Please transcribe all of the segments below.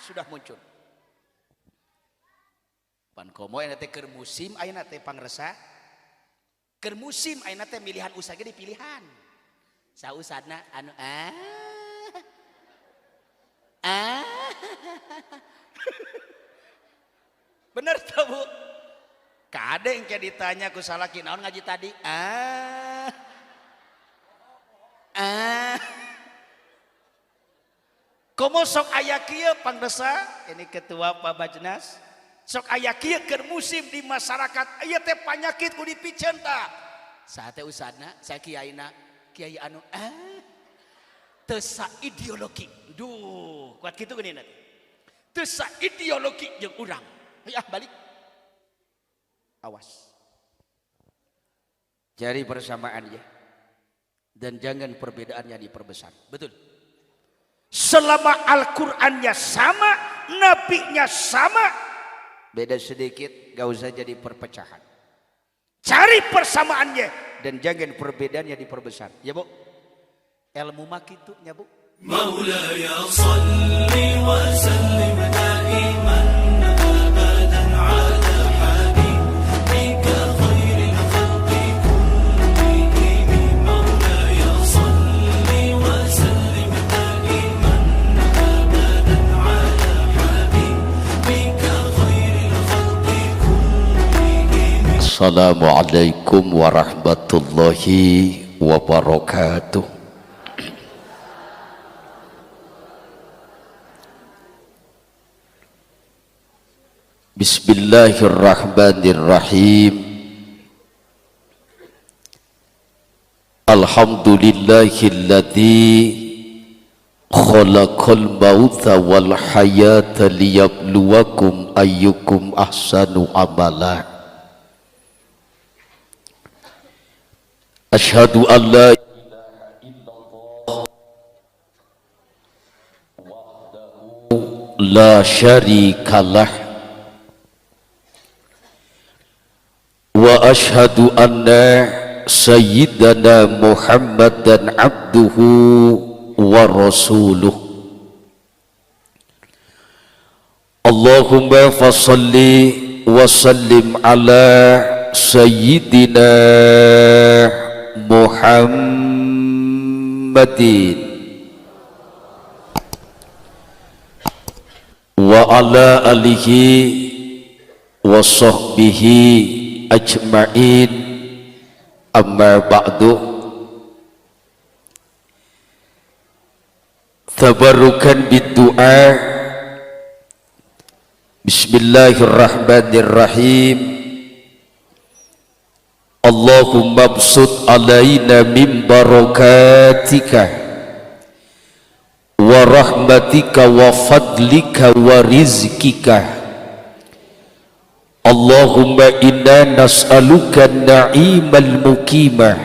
sudah muncul. Pan komo aya teh keur musim ayeuna teh pangresa. Keur musim ayeuna teh milihan usaha ge dipilihan. Sausadna anu bener tuh Bu. Kade engke ditanya ku salaki naon ngaji tadi? Komo sok aya kieu pangresa, ini ketua Pak Bajnas. Sok aya kieu keur musim di masyarakat, ieu teh panyakit ku dipikeun tah. Saha teh usadna, sa kiaina, kiai anu teu sa ideologi. Duh, kuat kitu geunina teh. Teu sa ideologi jeung urang. Balik. Awas. Cari persamaannya dan jangan perbedaannya diperbesar. Betul. Selama Al-Qur'annya sama, nabinya sama, beda sedikit gak usah jadi perpecahan. Cari persamaannya dan jangan perbedaannya diperbesar. Ya Bu. Ilmu mah kitu nya Bu. Maulaya shalli wa sallim daiman abadan ala habibika khairil khalqi kullihim. Maulaya shalli wa sallim daiman abadan ala habibika khairil khalqi kullihim. Assalamualaikum warahmatullahi wabarakatuh. Bismillahirrahmanirrahim. Alhamdulillahilladzi khalaqal mauta wal hayata liyabluwakum ayyukum ahsanu amala. Asyhadu an la ilaha illallah wahdahu la syarikalah wa ashhadu anna sayyidana Muhammadan abduhu wa rasuluh. Allahumma fasalli wa sallim ala sayyidina Muhammadin wa ala alihi wa sahbihi ajma'in, amma ba'du. Tabarukan bid-du'a. Bismillahirrahmanirrahim. Allahumma absut alaina min barakatika wa rahmatika wa fadlika wa rizkika. Allahumma inna nas'aluka na'imal mukimah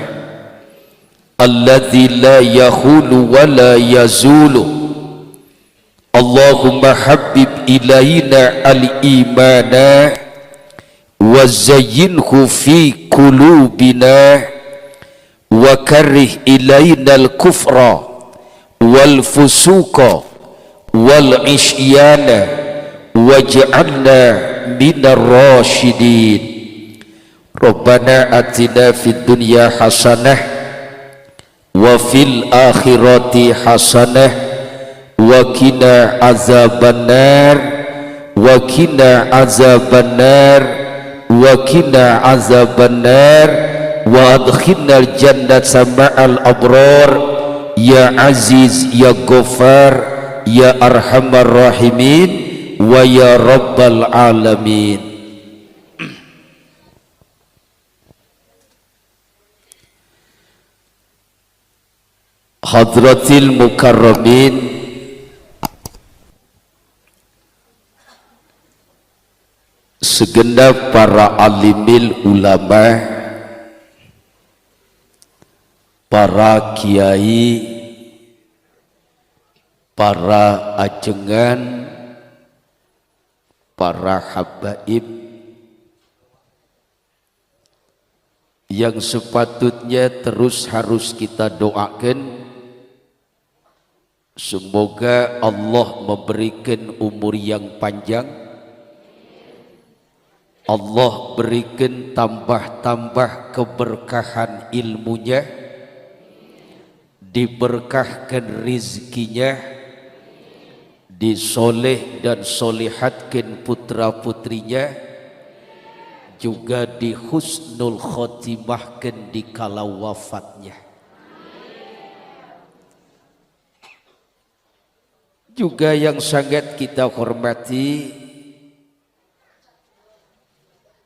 alladzi la yahulu wa la yazulu. Allahumma habib ilayna al-imana wa zayyinhu fi qulubina wa karrih ilayna al-kufra wal fusuqa wal isyana waj'alna minar rasyidin. Rabbana atina fid dunya hasanah wa fil akhirati hasanah wa qina azabannar wa qina azabannar wa qina azabannar wa adkhilnal jannata ma'al abrar ya aziz ya ghaffar ya arhamar rahimin wa ya rabbal alamin. Hadratil mukarramin, segenap para alimil ulama, para kiai, para ajengan, para habaib yang sepatutnya terus harus kita doakan Semoga Allah memberikan umur yang panjang, Allah berikan tambah-tambah keberkahan ilmunya, diberkahkan rizkinya, disoleh dan solehatkan putra-putrinya, juga di husnul khotimahkan di kala wafatnya. Juga yang sangat kita hormati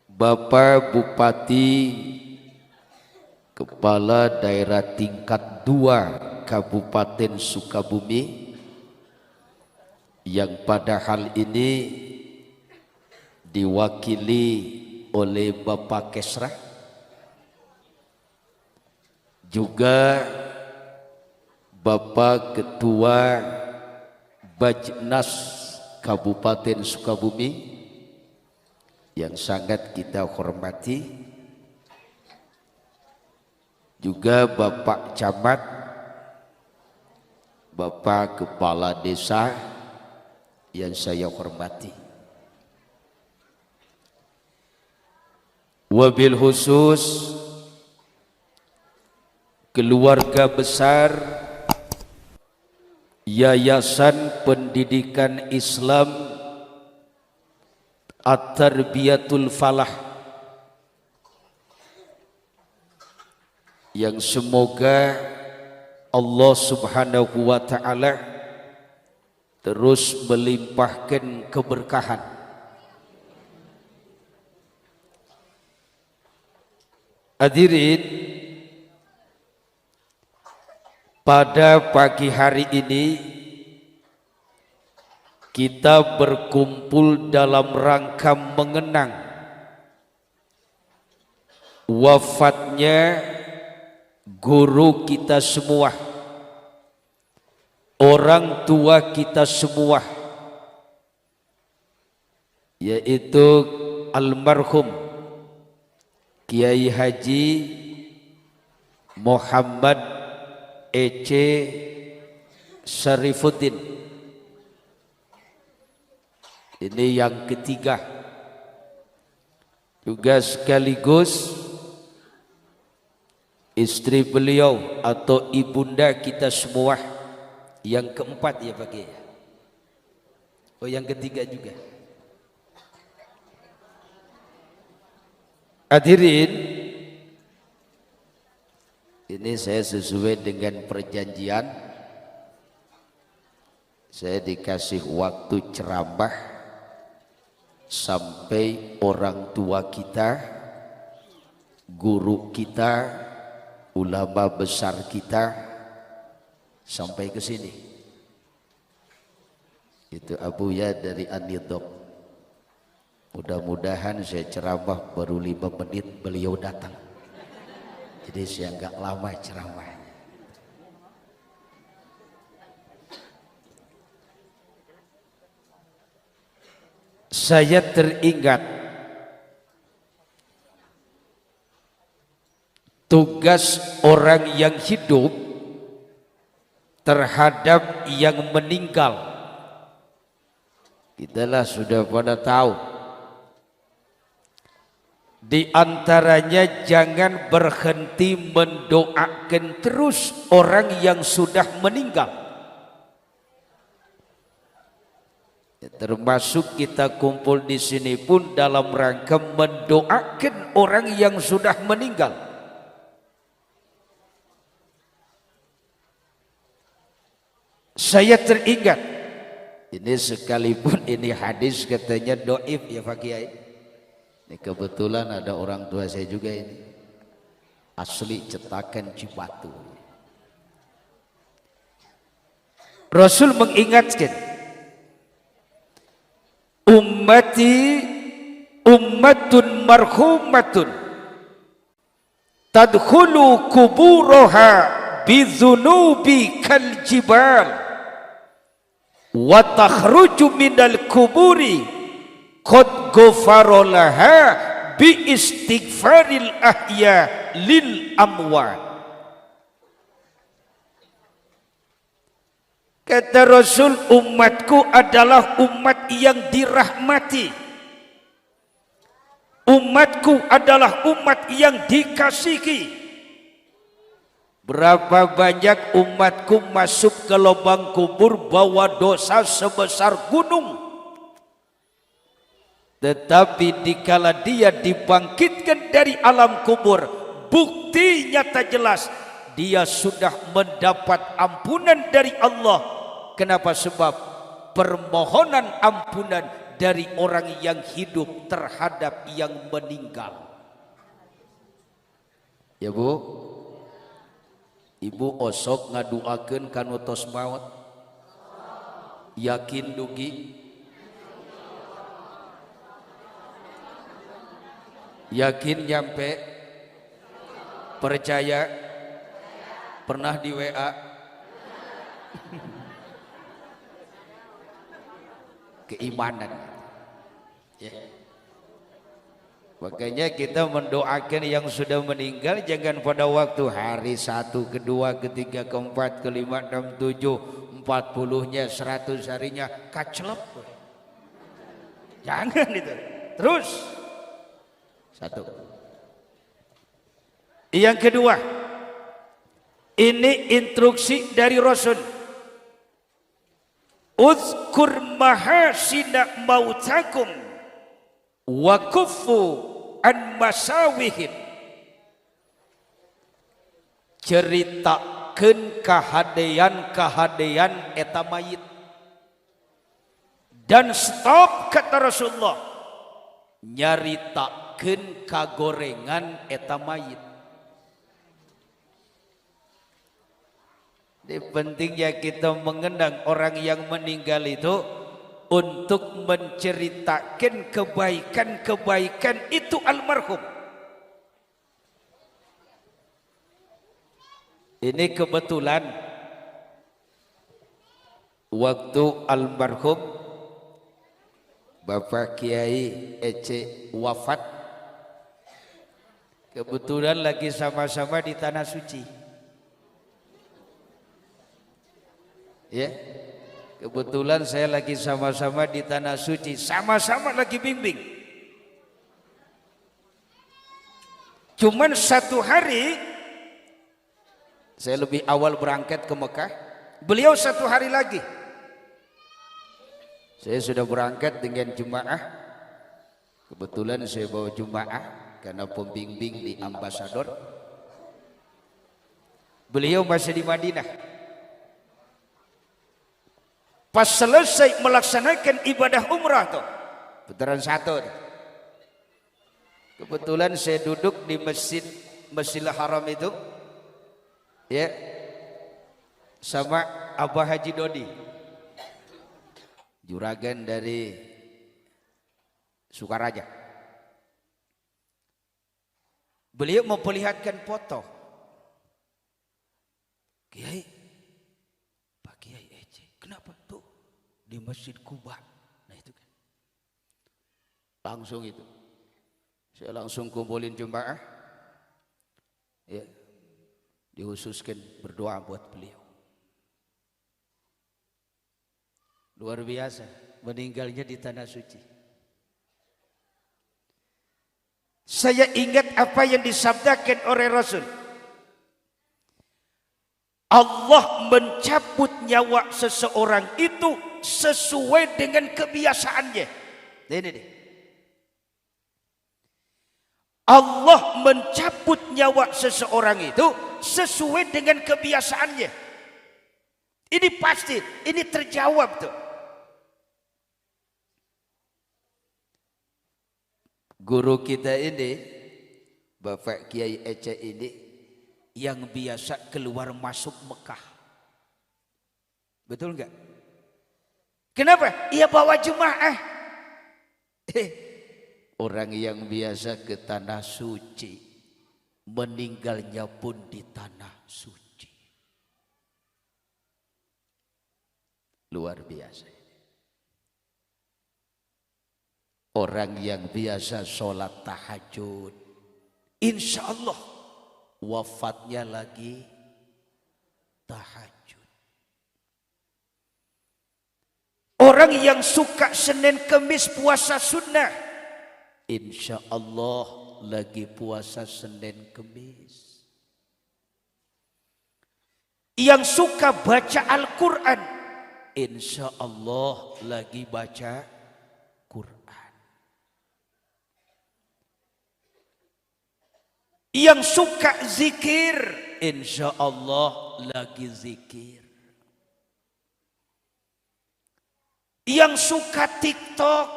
Bapak Bupati Kepala Daerah tingkat 2 Kabupaten Sukabumi, yang pada hal ini diwakili oleh Bapak Kesra, juga Bapak Ketua Bajnas Kabupaten Sukabumi yang sangat kita hormati, juga Bapak Camat, Bapak Kepala Desa yang saya hormati. Wabil khusus keluarga besar Yayasan Pendidikan Islam At-Tarbiyatul Falah, yang semoga Allah Subhanahu wa Ta'ala terus melimpahkan keberkahan. Hadirin, pada pagi hari ini kita berkumpul dalam rangka mengenang wafatnya guru kita semua, orang tua kita semua, yaitu almarhum Kiai Haji Muhammad Ece Syarifuddin. Ini yang ketiga, juga sekaligus istri beliau atau ibunda kita semua yang keempat ya Pak Kiai. Oh, yang ketiga juga. Hadirin, ini saya sesuai dengan perjanjian, saya dikasih waktu ceramah sampai orang tua kita, guru kita, ulama besar kita sampai ke sini. Itu Abuya dari Anidok. Mudah-mudahan saya ceramah baru 5 menit beliau datang. Jadi saya enggak lama ceramahnya. Saya teringat tugas orang yang hidup terhadap yang meninggal. Kitalah sudah pada tahu. Di antaranya jangan berhenti mendoakan terus orang yang sudah meninggal. Ya, termasuk kita kumpul di sini pun dalam rangka mendoakan orang yang sudah meninggal. Saya teringat, ini sekalipun ini hadis katanya doif ya Pak Kiai. Ini kebetulan ada orang tua saya juga ini, asli cetakan Cibatu. Rasul mengingatkan, ummati ummatun marhumatun tadkhulu kuburoha bizunubi kal jibal wa takhruju minal kuburi qad ghafarolaha bi istighfaril ahya lil amwat. Kata Rasul, umatku adalah umat yang dirahmati. Umatku adalah umat yang dikasihi. Berapa banyak umatku masuk ke lubang kubur bawa dosa sebesar gunung. Tetapi dikala dia dibangkitkan dari alam kubur, bukti nyata jelas dia sudah mendapat ampunan dari Allah. Kenapa? Sebab permohonan ampunan dari orang yang hidup terhadap yang meninggal. Ya Bu, Ibu osok ngaduakeun kanu tos maut. Yakin dugi? Yakin nyampe? Percaya? Pernah di WA? Keimanan ya. Makanya kita mendoakan yang sudah meninggal jangan pada waktu hari 1, kedua, ketiga, keempat, kelima, 6, 7, 40-nya, 100 harinya kaclep. Jangan itu. Terus satu. Yang kedua, ini instruksi dari Rasul. Uzkur mahasina mautakum wa kuffu an masawihim. Ceritakeun kahadean eta mayit. Dan stop kata Rasulullah, nyaritakeun kagorengan eta mayit. Ini pentingnya kita mengenang orang yang meninggal itu untuk menceritakan kebaikan-kebaikan itu almarhum. Ini kebetulan waktu almarhum Bapak Kiai Ece wafat, kebetulan lagi sama-sama di Tanah Suci. Ya, kebetulan saya lagi sama-sama di Tanah Suci, sama-sama lagi bimbing. Cuman satu hari saya lebih awal berangkat ke Mekah, beliau satu hari lagi. Saya sudah berangkat dengan jemaah. Kebetulan saya bawa jemaah karena pembimbing di ambasador. Beliau masih di Madinah. Pas selesai melaksanakan ibadah umrah tuh, putaran 1. Kebetulan saya duduk di Masjidil Haram itu, ya, sama Abah Haji Dodi, juragan dari Sukaraja. Beliau memperlihatkan foto. Kiai, Pak Kiai Ece, kenapa? Di Masjid Kuba. Nah itu kan. Langsung itu. Saya langsung kumpulin jemaah. Ya. Dihususkan berdoa buat beliau. Luar biasa. Meninggalnya di Tanah Suci. Saya ingat apa yang disabdakan oleh Rasul. Allah mencabut nyawa seseorang itu sesuai dengan kebiasaannya. Ini deh. Allah mencabut nyawa seseorang itu sesuai dengan kebiasaannya. Ini pasti, ini terjawab tuh. Guru kita ini, Bapak Kiai Ece ini, yang biasa keluar masuk Mekah. Betul enggak? Kenapa? Ia bawa jemaah. Orang yang biasa ke Tanah Suci, meninggalnya pun di Tanah Suci. Luar biasa. Orang yang biasa sholat tahajud, insya Allah wafatnya lagi tahajud. orang yang suka Senin Kemis puasa sunnah, insya Allah lagi puasa Senin Kemis. Yang suka baca Al-Quran, insya Allah lagi baca Quran. Yang suka zikir, insya Allah lagi zikir. yang suka TikTok,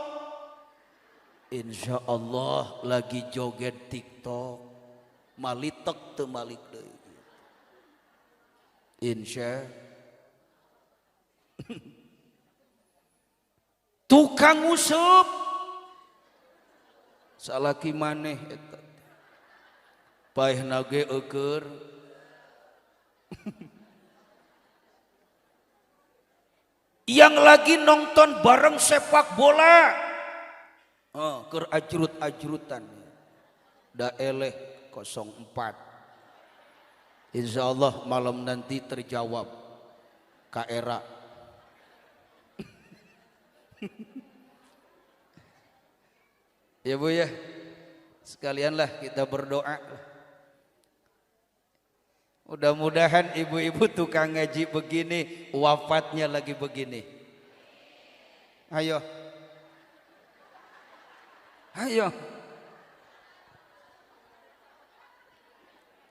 insya Allah lagi joget TikTok. Malitek teu malik deui. Insya tukang usup, salaki maneh eta paehna ge eukeur. yang lagi nonton bareng sepak bola, Keur ajrut-ajrutan da eleh 04. Insya Allah malam nanti terjawab ka era. Ya Bu ya, sekalianlah kita berdoa. Mudah-mudahan ibu-ibu tukang ngaji begini wafatnya lagi begini. Ayo. Ayo.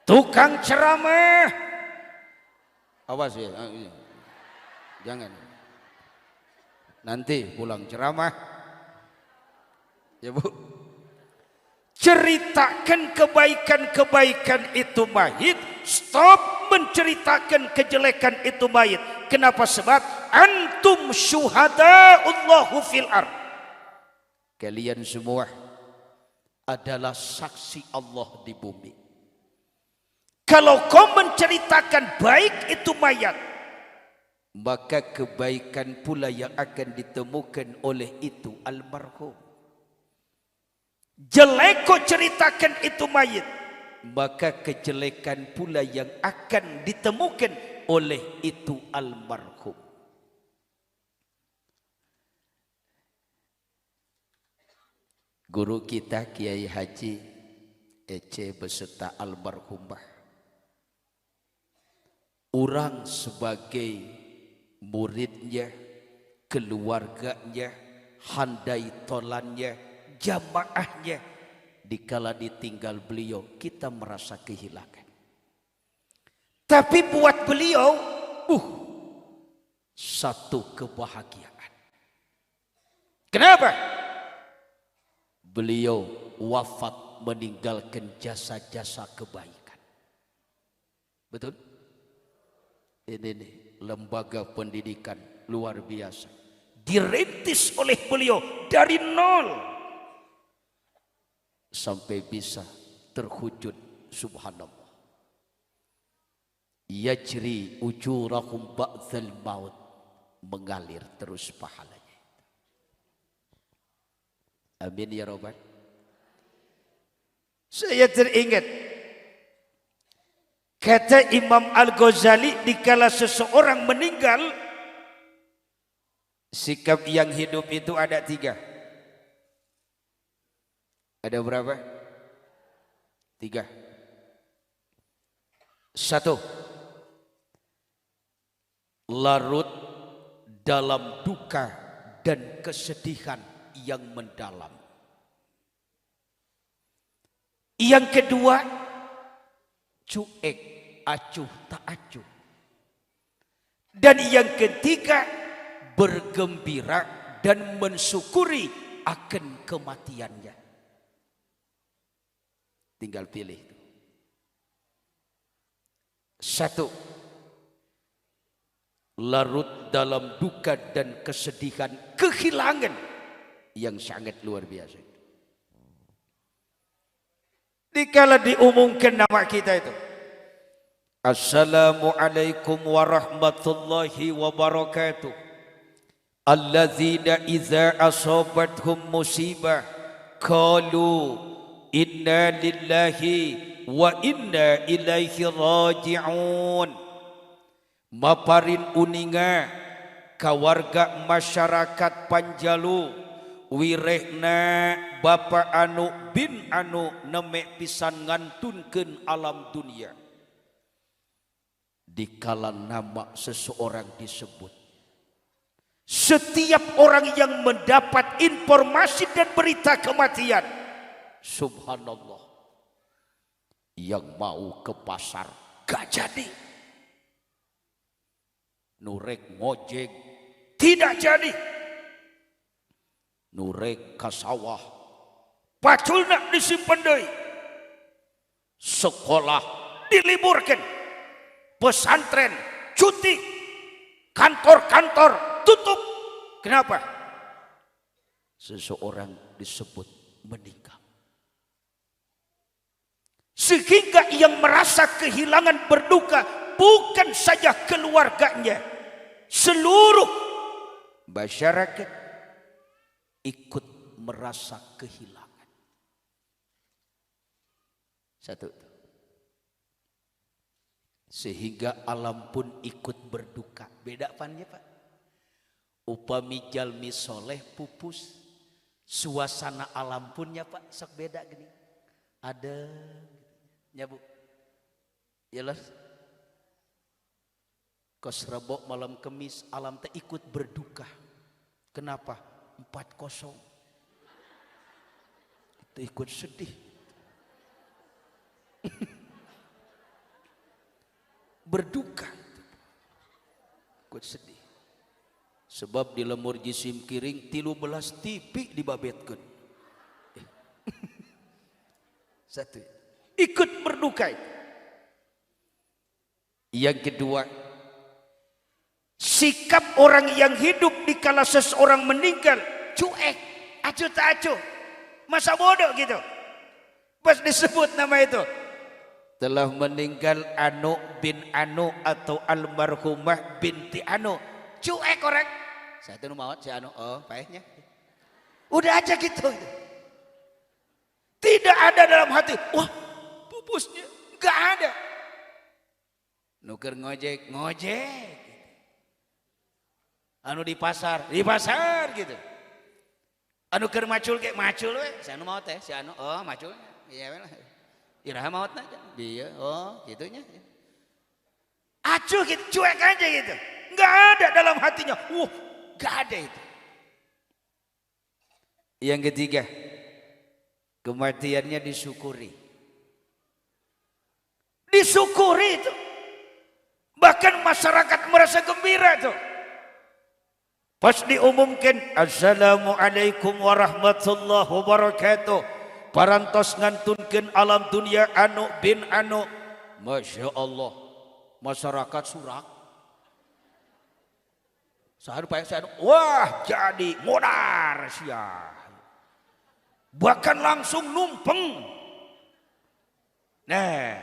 tukang ceramah, Awas ya. Jangan. Nanti pulang ceramah. Ya Bu. ceritakan kebaikan-kebaikan itu mayit, stop menceritakan kejelekan itu mayit. Kenapa? Sebab antum syuhada'ullahu fil ard. Kalian semua adalah saksi Allah di bumi. Kalau kau menceritakan baik itu mayat, maka kebaikan pula yang akan ditemukan oleh itu almarhum. jelek kau ceritakan itu mayit, Maka kejelekan pula yang akan ditemukan oleh itu almarhum. Guru kita Kiai Haji Ece beserta almarhumah, orang sebagai muridnya, keluarganya, handai tolannya, jamaahnya, dikala ditinggal beliau kita merasa kehilangan. tapi buat beliau Satu kebahagiaan. kenapa? Beliau wafat meninggalkan jasa-jasa kebaikan. Betul? Ini nih, lembaga pendidikan luar biasa. Dirintis oleh beliau dari nol Sampai bisa terwujud, subhanallah. Yajri ujurahum ba'dzal maut, mengalir terus pahalanya. Amin ya Rabbal. Saya teringat kata Imam Al-Ghazali, dikala seseorang meninggal, Sikap yang hidup itu ada 3. Ada berapa? 3. 1. Larut dalam duka dan kesedihan yang mendalam. yang kedua Cuek, acuh tak acuh. dan yang ketiga Bergembira dan mensyukuri akan kematiannya. Tinggal pilih. 1. Larut dalam duka dan kesedihan, kehilangan yang sangat luar biasa. dikala diumumkan nama kita itu, Assalamualaikum warahmatullahi wabarakatuh. Alladzina idza asabathum musibah qalu inna lillahi wa inna ilaihi raji'un. Maparin uninga kawarga masyarakat Panjalu wirehna Bapak anu bin anu nemek pisan ngantunkeun alam dunia. Dikala nama seseorang disebut, setiap orang yang mendapat informasi dan berita kematian, subhanallah, yang mau ke pasar gak jadi, nurek ngojek tidak jadi, nurek ka sawah paculna disimpen deui, sekolah diliburkan, pesantren cuti, kantor-kantor tutup. Kenapa? Seseorang disebut meninggal. Sehingga yang merasa kehilangan berduka bukan saja keluarganya, seluruh masyarakat ikut merasa kehilangan. Satu. Sehingga alam pun ikut berduka. Beda apanya Pak? Upami jalmi soleh pupus, suasana alam punnya Pak sok beda gini. Ada ya Bu. Jelas. Kos Rebo malam Kemis alam teh ikut berduka. Kenapa? 4-0. Itu ikut sedih. Berduka, ikut sedih. Sebab di lemur jisim kiring 13 tipi dibabetkeun. Satu, ikut berduka. Yang kedua, sikap orang yang hidup dikala seseorang meninggal cuek, acuh tak acuh, masa bodoh gitu. Pas disebut nama itu, telah meninggal Anu bin Anu atau almarhumah binti Anu, cuek orang. Saya tuh mau si Anu, oh baiknya, udah aja gitu. Tidak ada dalam hati, wah pupusnya, nggak ada. Nuker ngojek, ngojek. Anu di pasar gitu. Anu keur macul kayak macul we, si Anu mau teh, si Anu, oh macul, iya lah. Iraha maut aja, dia, oh gitunya. Acuh gitu, cuek aja gitu, nggak ada dalam hatinya, nggak ada itu. Yang ketiga, kematiannya disyukuri, disyukuri itu, bahkan masyarakat merasa gembira tuh. Pas diumumkan, assalamualaikum warahmatullahi wabarakatuh. Parantos ngantunkeun alam dunia Anu bin Anu, masya Allah, masyarakat surak. Sahar Pak Anu, wah jadi modar sia. Bahkan langsung numpeng. Nah,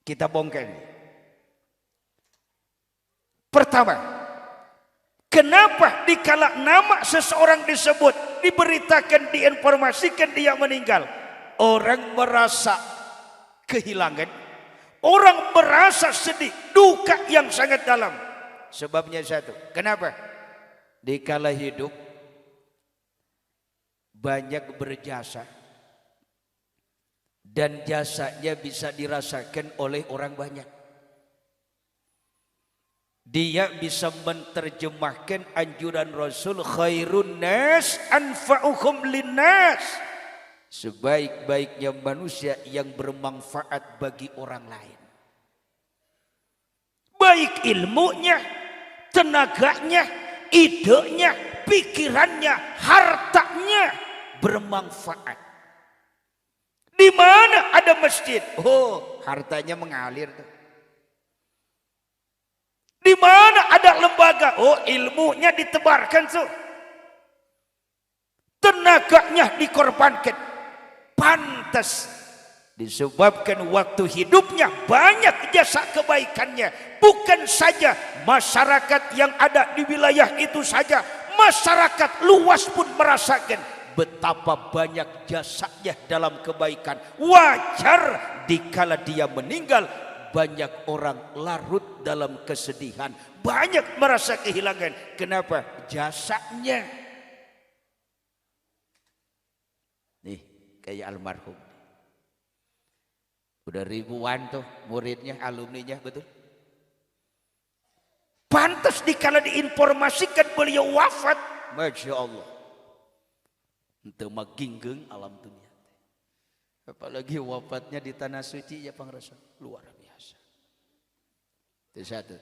kita bongkar. Pertama, kenapa dikala nama seseorang disebut, diberitakan, diinformasikan dia meninggal, orang merasa kehilangan, orang merasa sedih, duka yang sangat dalam. Sebabnya satu, kenapa? Dikala hidup banyak berjasa dan jasanya bisa dirasakan oleh orang banyak. Dia bisa menerjemahkan anjuran Rasul, khairun nas anfa'uhum linnas, sebaik-baiknya manusia yang bermanfaat bagi orang lain. Baik ilmunya, tenaganya, idenya, pikirannya, hartanya bermanfaat. Di mana ada masjid, oh hartanya mengalir tuh. Di mana ada lembaga, oh ilmunya ditebarkan tuh. Tenaganya dikorbankan. Pantas disebabkan waktu hidupnya banyak jasa kebaikannya. Bukan saja masyarakat yang ada di wilayah itu saja, masyarakat luas pun merasakan betapa banyak jasanya dalam kebaikan. Wajar dikala dia meninggal banyak orang larut dalam kesedihan, banyak merasa kehilangan. Kenapa? Jasanya. Nih kayak almarhum, udah ribuan tuh muridnya, alumninya, betul. Pantas dikala diinformasikan beliau wafat, Masya Allah, ente maginggeng alam dunia. Apalagi wafatnya di tanah suci ya pangrasa, luar biasa. Itu satu.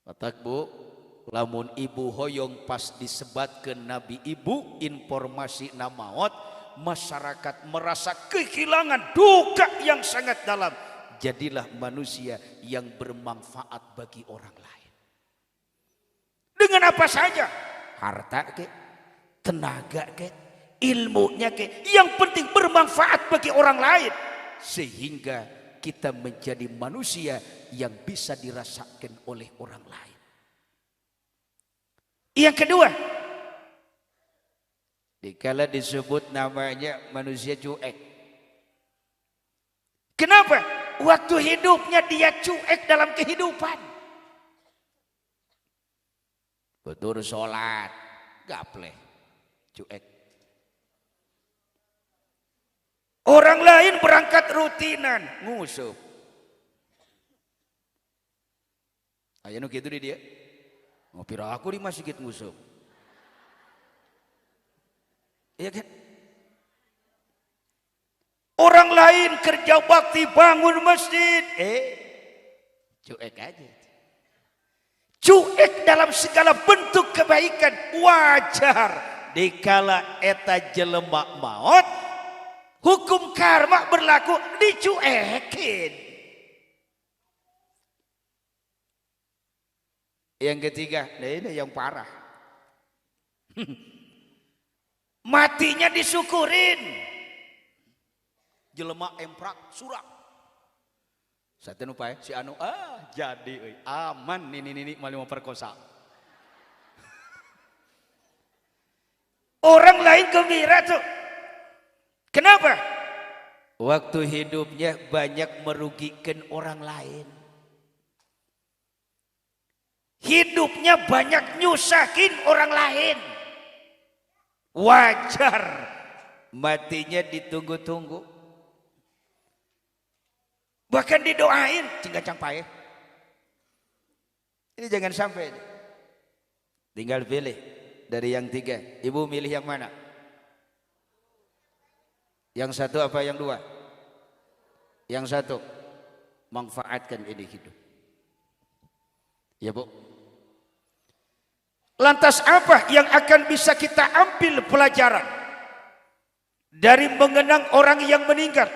Matak bu, lamun ibu hoyong pas disebat ke Nabi ibu informasi namaot, masyarakat merasa kehilangan duka yang sangat dalam. Jadilah manusia yang bermanfaat bagi orang lain. Dengan apa saja, harta ke, tenaga ke, ilmunya ke, yang penting bermanfaat bagi orang lain, sehingga kita menjadi manusia yang bisa dirasakan oleh orang lain. Yang kedua, dikala disebut namanya manusia cuek. Kenapa? Waktu hidupnya dia cuek dalam kehidupan. Betul sholat, gapleh, cuek. Orang lain berangkat rutinan, ngusup. Ayo nu kitu di dia. Ngopi aku di masjid ngusup. Iya kan? Orang lain kerja bakti bangun masjid, cuek aja. Cuek dalam segala bentuk kebaikan, wajar. Dikala eta jelema maut, hukum karma berlaku, dicuekin. Yang ketiga, nah ini yang parah. Matinya disyukurin. Jelema emprak surak. Satu nupai si anu jadi aman ini mau perkosa. Orang lain gembira tuh. Kenapa? Waktu hidupnya banyak merugikan orang lain. Hidupnya banyak nyusahin orang lain. Wajar matinya ditunggu-tunggu. Bahkan didoain, tinggal cangpai. Ini jangan sampai. Tinggal pilih dari yang tiga. Ibu milih yang mana? Yang satu apa yang dua? Yang satu, manfaatkan ini hidup. Ya bu. Lantas apa yang akan bisa kita ambil pelajaran dari mengenang orang yang meninggal?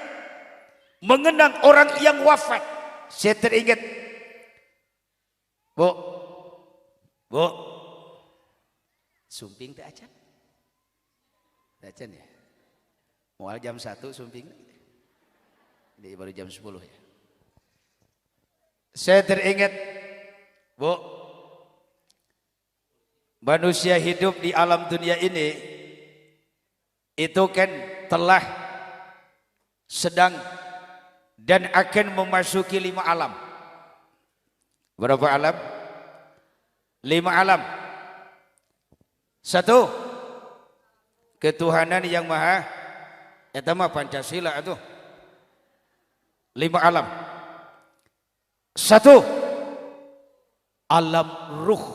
Mengenang orang yang wafat. Saya teringat, bu, sumping tak acan? Tak acan ya? Mual jam 1 sumping. Ini baru jam 10 ya. Saya teringat, bu, manusia hidup di alam dunia ini itu kan telah sedang dan akan memasuki 5 alam. Berapa alam? 5 alam. 1, ketuhanan yang maha, eta mah Pancasila atuh. 5 alam. 1, alam ruh.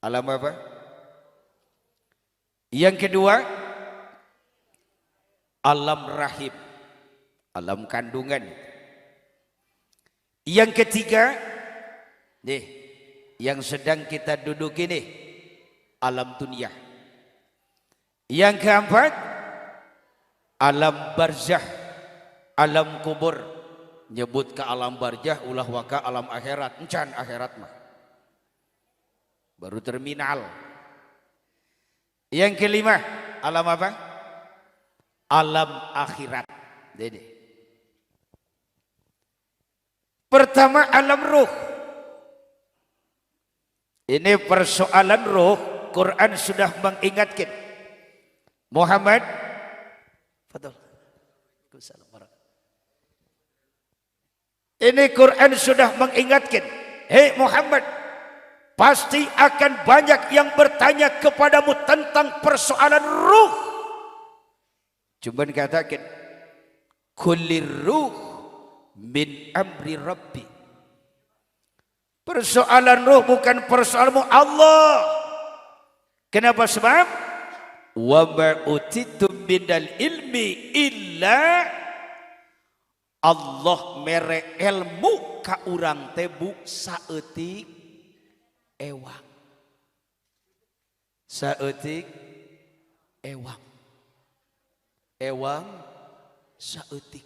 Alam apa? Yang kedua, alam rahim. Alam kandungan. Yang ketiga, nih, yang sedang kita duduk ini, alam dunia. Yang keempat, alam barzah, alam kubur. Nyebut ke alam barzah, ulah waka alam akhirat, encan akhirat mah. Baru terminal. Yang kelima, alam apa? Alam akhirat. Dede. Pertama, alam ruh. Ini persoalan ruh, Quran sudah mengingatkan. Muhammad, fadol. Ini Quran sudah mengingatkan, hei Muhammad, pasti akan banyak yang bertanya kepadamu tentang persoalan ruh. Cuman katakan, kullir ruh min amri rabbi. Persoalan ruh bukan persoalanmu Allah. Kenapa? Sebab wa ma'utitum minal ilmi illa Allah mere ilmu ka urang teh bu saeutik ewang. Saeutik ewang. Ewang saeutik.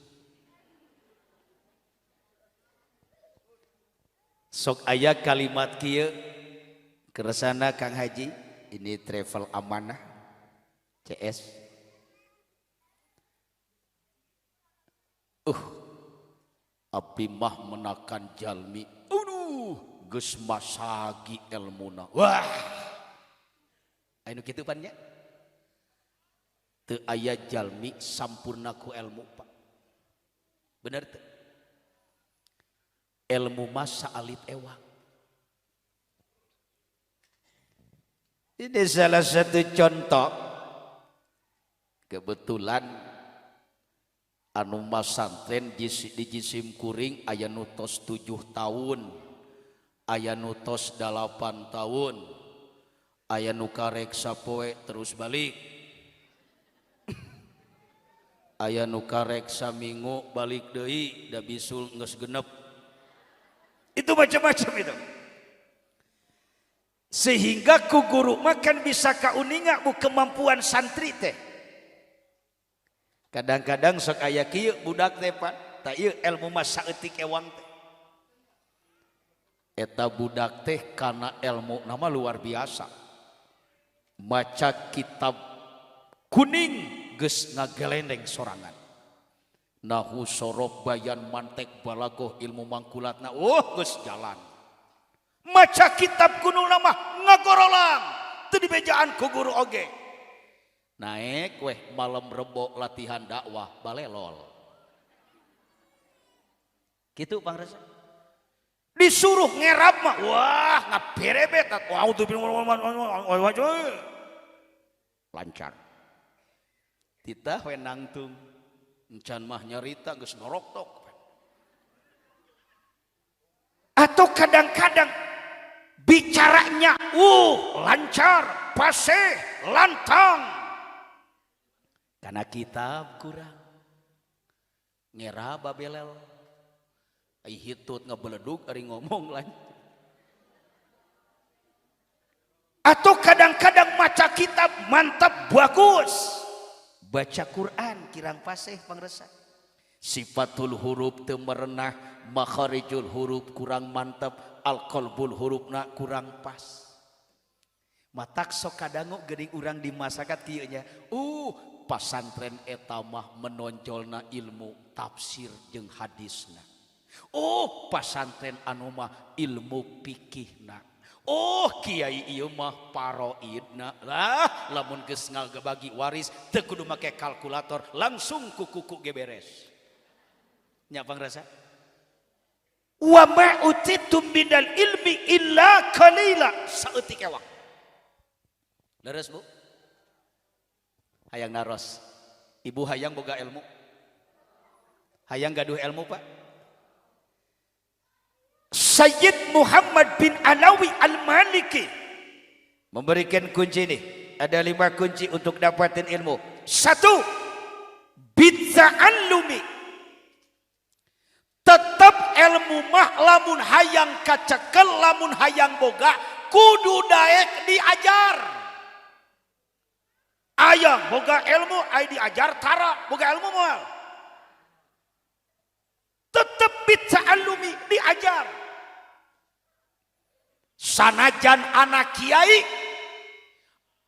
Sok aya kalimat kieu keresana Kang Haji, ini travel amanah CS. Abi mah menakan jalmi. Geus masagi elmuna. Wah. Anu kitu pan nya. Teu aya jalmi sampurna ku ilmu, Pak. Bener teu? Ilmu mah saalit ewang. Ini salah satu contoh. Kebetulan anu masantren di Jisim Kuring aya nu tos 7 tahun, aya nu tos 8 tahun, aya nu karek sapoe terus balik, aya nu karek saminggu balik deui da bisul geus genep. Itu macam-macam itu. Sehingga ku guru makan bisa kauninga mu kemampuan santri teh. Kadang-kadang sok aya kieu budak teh pan, ta ieu ilmu mah saeutik ewang teh. Eta budak teh kana ilmu nama luar biasa. Maca kitab kuning geus ngagelendeng sorangan. Nahu sorof bayan mantek balagoh ilmu mangkulatna geus jalan. Maca kitab kuno nama ngagorolang teu dibejaan ku guru oge. Naik weh malam rebo latihan dakwah balelol. Kitu pangresa. Disuruh ngerap mah wah ngaberebet wah tuh lancar. Titah we nangtung encan mah nyarita geus ngoroktok. Atau kadang-kadang bicaranya lancar, fasih, lantang. Karena kitab kurang. Ngera babelel. Ai hitut ngabeledug ari ngomong lain. Atau kadang-kadang maca kitab mantap bagus. Baca Quran kirang fasih pangresa. Sifatul huruf teu merenah, makharijul huruf kurang mantap, alqalbul hurufna kurang pas. Matak sok kadangu geuning urang di masyarakat kieu nya. Pasantren eta mah menonjolna ilmu tafsir jeung hadisna. Pasantren anu mah ilmu fikihna. Kiai ieu mah paroidna. Lah lamun geus ngabagi waris teu kudu make kalkulator, langsung kuku ge beres. Nya pangrasa? Wa ma utitum minal ilmi illa qalila. Saeutik ewang. Leres Bu? Hayang naros. Ibu hayang boga ilmu. Hayang gaduh ilmu Pak. Sayyid Muhammad bin Alawi Al-Maliki memberikan kunci ini. Ada 5 kunci untuk dapatin ilmu. 1. Bidza'allumi. Tetap ilmu mah lamun hayang kacekel, lamun hayang boga kudu daek diajar. Ayang boga ilmu ay diajar tara boga ilmu moal. Tetep bidza'allumi diajar. Sanajan anak kiai,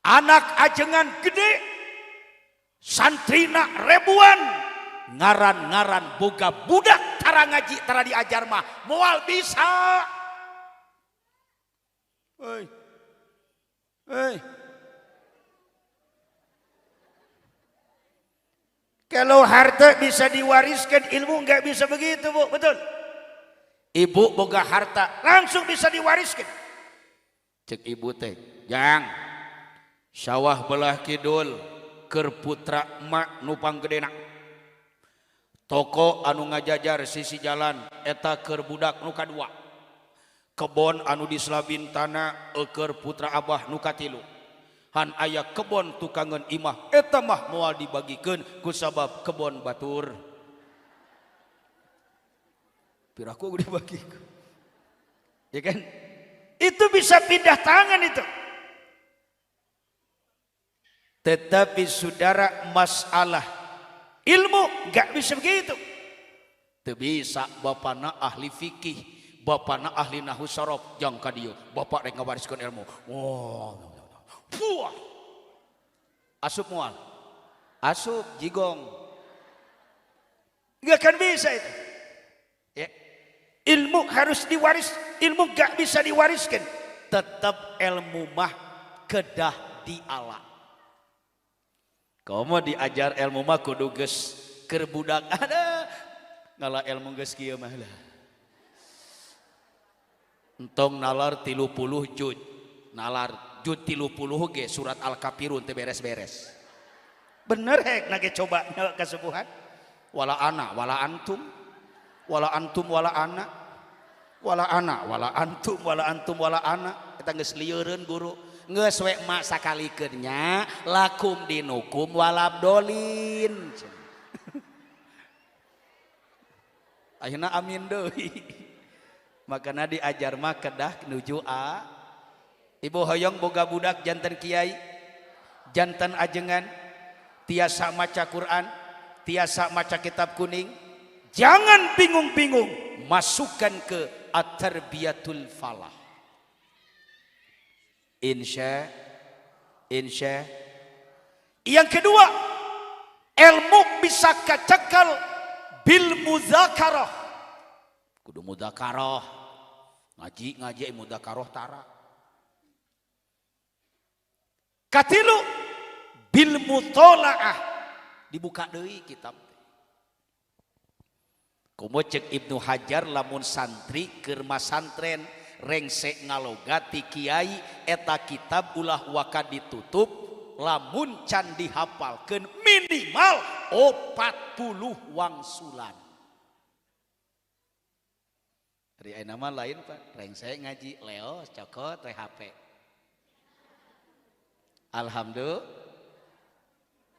anak ajengan gede, santrina ribuan, ngaran-ngaran boga budak tara ngaji tara diajar mah moal bisa. Kalau harta bisa diwariskan, ilmu nggak bisa begitu Bu, betul? ibu boga harta langsung bisa diwariskan. Cek ibu teh, jang sawah belah kidul keur putra emak nu panggedena. Toko anu ngajajar sisi jalan eta keur budak nu kadua. Kebon anu di Slabintana keur putra abah nu katilu. Han aya kebon tukangan imah eta mah moal dibagikeun ku sabab kebon batur. Piraku dibagi. Ya kan? Itu bisa pindah tangan itu. Tetapi saudara, masalah ilmu gak bisa begitu. Teu bisa bapana ahli fikih, bapana ahli nahwu sorof, jang ka dieu bapak rek ngawariskeun ilmu. Wah. Asup moal. Asup jigong. Gak akan bisa itu. Ya. Ilmu harus diwaris, ilmu gak bisa diwariskan. Tetap ilmu mah kedah diala. Kau mau diajar ilmu mah kudu geus keur budak ada ngalah ilmu geus kieu mah lah. Entong nalar 30 juz. Nalar juz 30 ge surat Al-Kafirun teu beres-beres. Bener hek nage coba kasepuhan. Wala ana wala antum wala antum wala ana wala ana wala antum wala antum wala ana kita geus lieureun guru geus we mak sakalikeun nya lakum dinukum walabdolin. Ayeuna amin deui. Makana diajar mah kedah nuju a. Ibu hoyong boga budak janten kiai, janten ajengan, tiasa maca Quran, tiasa maca kitab kuning. Jangan bingung-bingung, masukkan ke at-tarbiyatul falah. Insya. Yang kedua, ilmu bisa kacakal bil muzakarah. Kudu mudakarah. Ngaji mudakarah tara. Katilu bil mutolaah. Dibuka deui kitab. Kumo cek Ibnu Hajar lamun santri keur masantren rengsek ngalogati kiai eta kitab ulah waka ditutup lamun can dihafalkeun minimal 40 wangsulan. Ari ayeuna mah lain Pak, rengsek ngaji Leo cokot teh HP.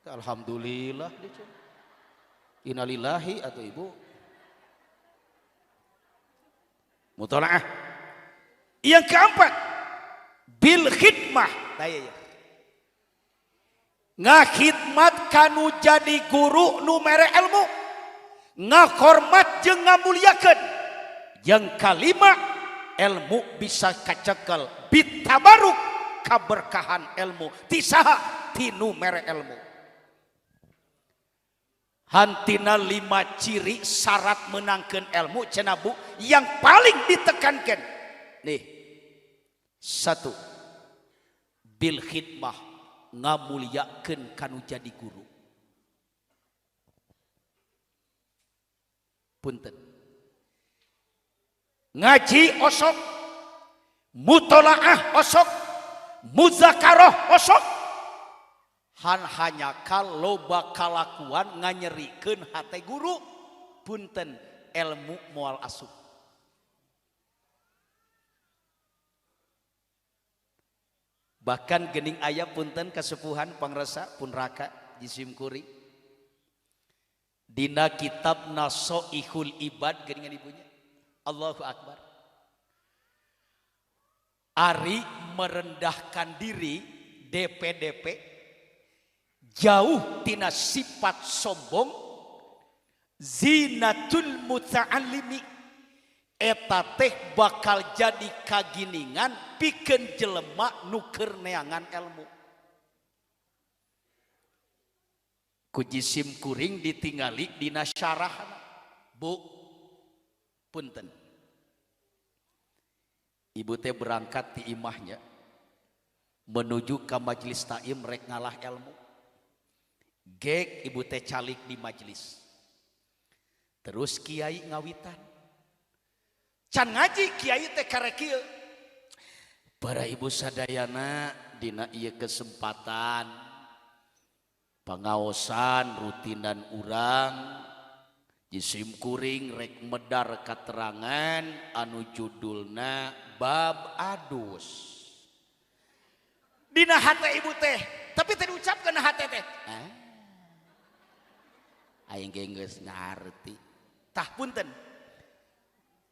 Alhamdulillah dia. Innalillahi atau ibu mutolaah. Yang keempat, bil khidmah. Ngakhidmat kanu jadi guru nu mere ilmu, ngahormat jeung ngamuliakeun. Yang kalima, ilmu bisa kacekel bitabaruk kaberkahan ilmu tisaha tinu mere ilmu. Hantina 5 ciri syarat menangkeun ilmu cenah Bu yang paling ditekankan. Nih. 1. Bil khidmah ngamuliakeun kanu jadi guru. Punten. Ngaji osok, mutolaah osok, muzakarah osok. Hanya kalau bakalakuan nganyerikeun hate guru, punten ilmu moal asup. Bahkan gening aya punten kasepuhan pangresa pun raka jisim kuring dina kitab Nasoihul Ibad geningan ibunya. Allahu Akbar. Ari merendahkan diri DP jauh tina sifat sombong, zinatul muta'allimi eta teh bakal jadi kaginingan pikeun jelema nu keur neangan ilmu. Ku jisim kuring ditingali dina syarahna. Bu, punten. Ibu teh berangkat ti imahnya menuju ke majelis taim rek ngalah ilmu. Gek ibu teh calik di majelis. Terus kiai ngawitan. Can ngaji kiai teh karek kieu. Para ibu sadayana dina ieu kesempatan pangaosan rutinan urang jisim kuring rek medar katerangan anu judulna bab adus. Dina hate ibu teh, tapi teh diucapkeun hate teh. Aing geus ngarti. Tah punten.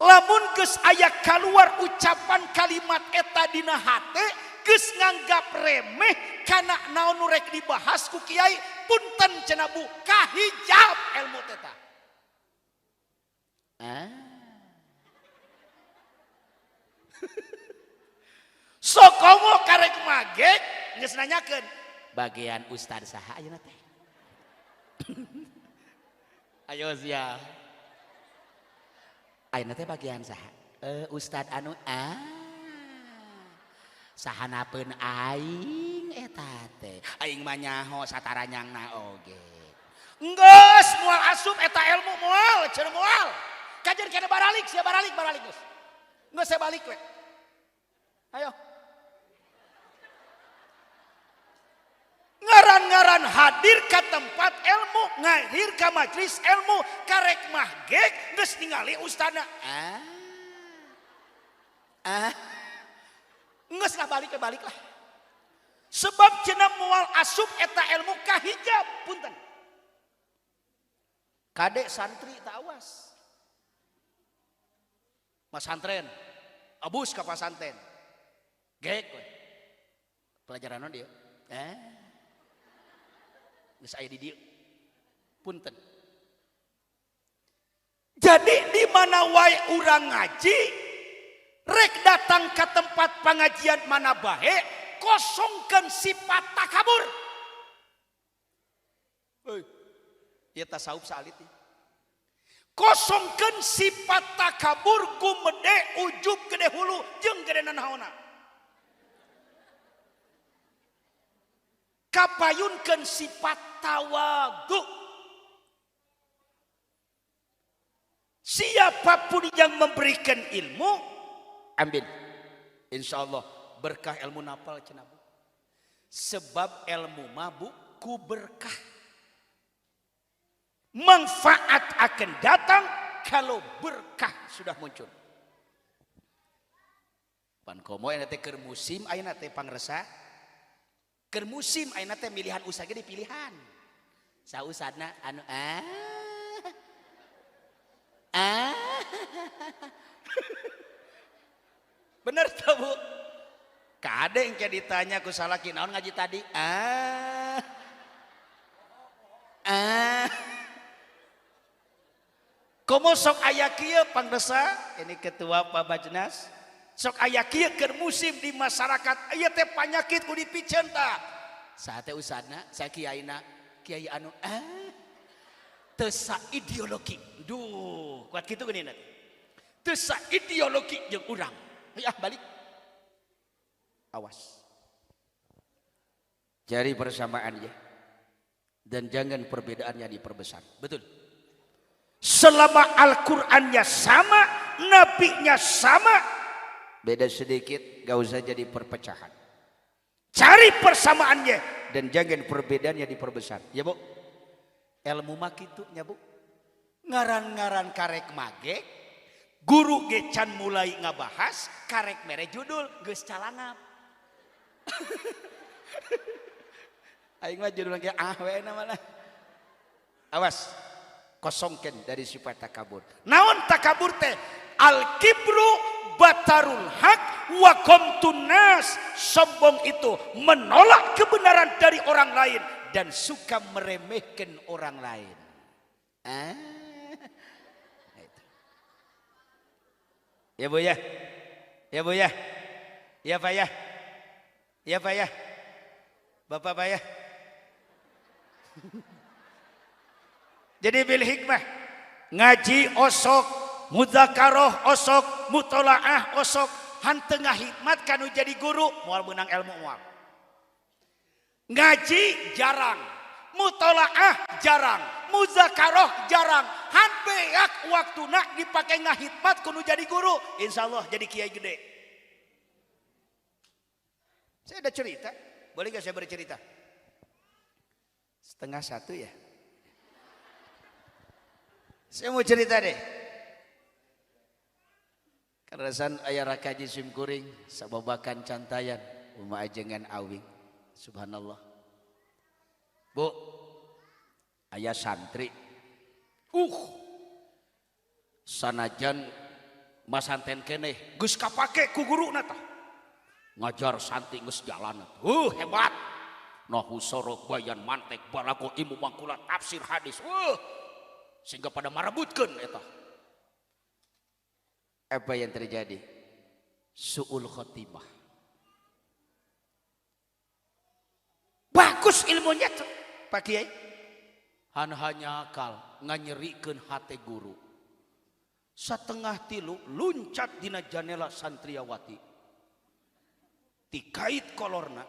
Lamun geus aya kaluar ucapan kalimat eta dina hate, geus nganggap remeh kana naon nu rek dibahas ku kiai, punten cenah Bu, kahijab ilmu teh tah. Sokomo karek magek geus nanyakeun, bagian ustad saha ayeuna teh? ayo sia. Ayeuna teh bagian saha? Ustad anu sahanapeun aing eta teh. Aing mah nyaho sataranyangna oge. Geus moal asup eta ilmu moal, cenah moal. Kajen kena baralik, sia baralik geus. Geus saya balik we. Ayo. Ngaran-ngaran hadir ke tempat ilmu, ngahir ke majlis ilmu, karek mahgek geus ningali ustadna. Geus lah balik lah. Sebab cenah moal asup eta ilmu kahijab punten. Kadek santri tak awas. Mas santren, abus ka pasantren. Gek we. Pelajaran naon dia? Geus aya di dieu. Punten. Jadi di mana wae urang ngaji, rek datang ke tempat pengajian mana bae, kosongkeun sifat takabur. Euy. Ieu tasawuf salit ieu. Kosongkeun sifat takabur gumede ujub gede hulu jeung gede nanaona. Kapayunkeun sifat tawadu. Siapapun yang memberikan ilmu, ambil. Insya Allah berkah ilmu napal cenah Bu. Sebab ilmu mabuk ku berkah. Manfaat akan datang kalau berkah sudah muncul. Pan komo aya teh keur musim ayeuna teh pangresa. Keur musim ayeuna teh milihan usaha ge dipilihan. Sausadna anu bener tuh Bu. Kade engke ditanya ku salaki naon ngaji tadi? Komo sok aya kieu pangdesa, ini ketua Pak Bajnas. Sok aya kieu keur musim di masyarakat, ieu teh panyakit ku dipikeun tah. Saha teh usadna, saha kiaina, kiai anu teu sa ideologi. Duh, kuat kitu geuning. Teu sa ideologi jeung urang. Ya balik. Awas. Cari persamaannya dan jangan perbedaannya diperbesar. Betul. Selama Al-Qur'annya sama, nabinya sama, beda sedikit gak usah jadi perpecahan. Cari persamaannya dan jangan perbedaannya diperbesar. Ya Bu. Ilmu mah kitu nya Bu. Ngaran-ngaran karek magek, guru ge can mulai ngabahas, karek mere judul geus calangap. Aing mah judul ge we na mana. Awas. Kosongkeun dari sifat takabur. Naon takabur teh? Al-kibru batarul haq wa qamtun nas. Sombong itu menolak kebenaran dari orang lain dan suka meremehkan orang lain. Ya Bu ya. Ya Bu ya. Ya Pak ya. Ya Pak ya. Bapak Pak ya. Jadi bil hikmah ngaji osok, mudzakarah osok, mutolaah osok, hantengah hikmat kanu jadi guru moal menang ilmu moal. Ngaji jarang, mutolaah jarang, mudzakarah jarang, han beak waktuna dipake ngahidmat kudu jadi guru, insyaallah jadi kiai gede. Saya ada cerita, boleh gak saya bercerita? Setengah satu ya. Saya mau cerita deh. Karasan ayah rakaji simkuring sababakan cantayan uma ajengan awing. Subhanallah. Bu, ayah santri. Sanajan masanten keneh geus kapake ku guruna tah. Ngajar santri geus jalan. Hebat. Nahu sorok bayan mantek balago ilmu mangkula tafsir hadis. Sehingga pada marebutkeun eta. Apa yang terjadi? Su'ul khotimah. Bagus ilmunya tuh Pak Kiai. Hanya akal nganyerikeun hate guru. Setengah tilu luncat dina janela santriawati. Tikait kolorna.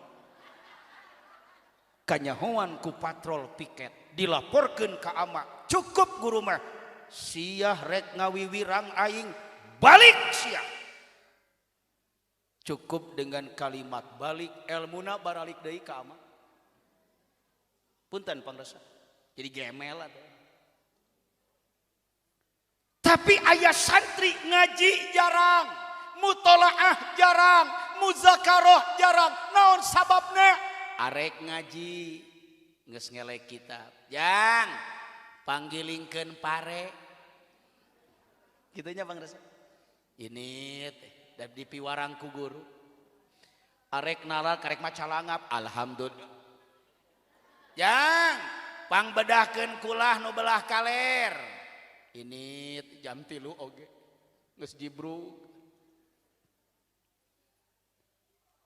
Kanyahoan ku patrol piket. Dilaporkan ke ama, cukup guru mah siah rek ngawiwirang aing balik siah. Cukup dengan kalimat balik elmuna baralik deui ka ama. Punten pangresa. Jadi gemel atuh. Tapi ayah santri ngaji jarang, mutolaah jarang, muzakarah jarang. Naon sababna? Arek ngaji geus ngelek kitab. Jang, panggilingkeun pare. Kitunya Bang Resa. Ini teh dan dipiwarang ku guru. Arek nalal karek macalangap, alhamdulillah. Jang, pangbedahkeun kulah nu belah kaler. Ini jam 3 oge. Geus jibruk.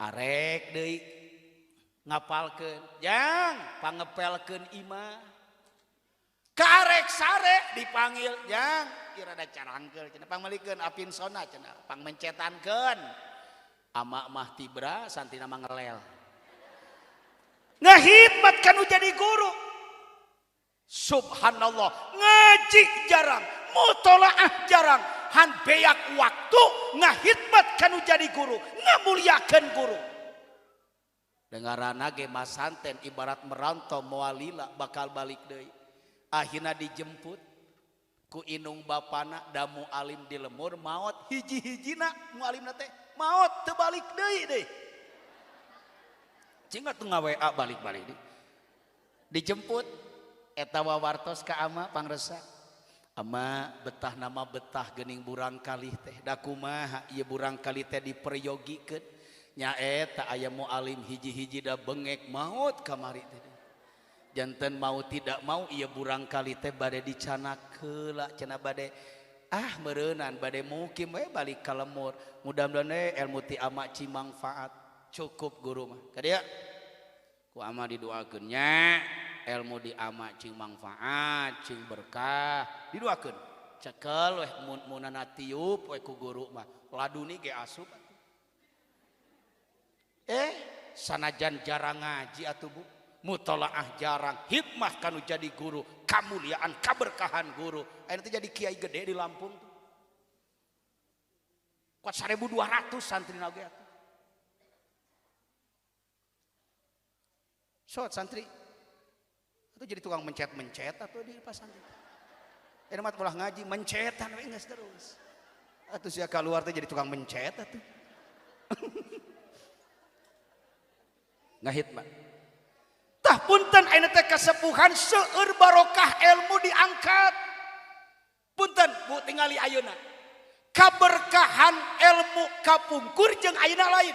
Arek deui ngapalkeun, jang pangepelkeun imah. Karek sare dipanggil, jang irada carangkeun cenah pangmelikeun apin sona cenah pangmencetankeun. Ama mah tibra santina mah ngelel. Ngahidmat kanu jadi guru. Subhanallah, ngaji jarang, mutolaah jarang, han beak waktu ngahidmat kanu jadi guru, ngamuliakeun guru. Dengarana ge masanten ibarat merantau moalila bakal balik deui. Akhirna dijemput ku inung bapana da mualim di lemur maot hiji-hijina mualimna teh maot teu balik deui. Cing atuh ngaWA balik-balik deui. Dijemput eta wawartos ka ama pangresa. Ama betah nama betah geuning burang kalih teh. Da kumaha ieu burang kalih teh diperyogikeun. Nyaeta aya mualim hiji-hiji da bengek maut kamari teh. Janten mau tidak mau ieu burang kali teh bade dicanak heula cenah bade meureunnan bade mukim we balik ka lemur. Mudah-mudahan ilmu ti ama ci manfaat. Cukup guru mah. Kadia ku ama didoakeun nya ilmu di ama cing manfaat, cing berkah, didoakeun. Cekel weh munana tiup we ku guru mah. Laduni ge asup. Sanajan jarang ngaji atuh Bu, mutolaah jarang, hikmah kanu jadi guru, kamuliaan, kaberkahan guru. Akhirnya jadi kiai gede di Lampung tuh. Kuat 1.200 santri nage atuh. So santri, itu jadi tukang mencet atau di pas santri. Mat ulah ngaji mencetan we geus terus. Atuh sia keluar teh jadi tukang mencet atuh. Ngahidmat. Tah punten ayeuna teh kasepuhan seueur barokah ilmu diangkat. Punten Bu tingali ayeuna. Kaberkahan ilmu kapungkur jeung ayeuna lain.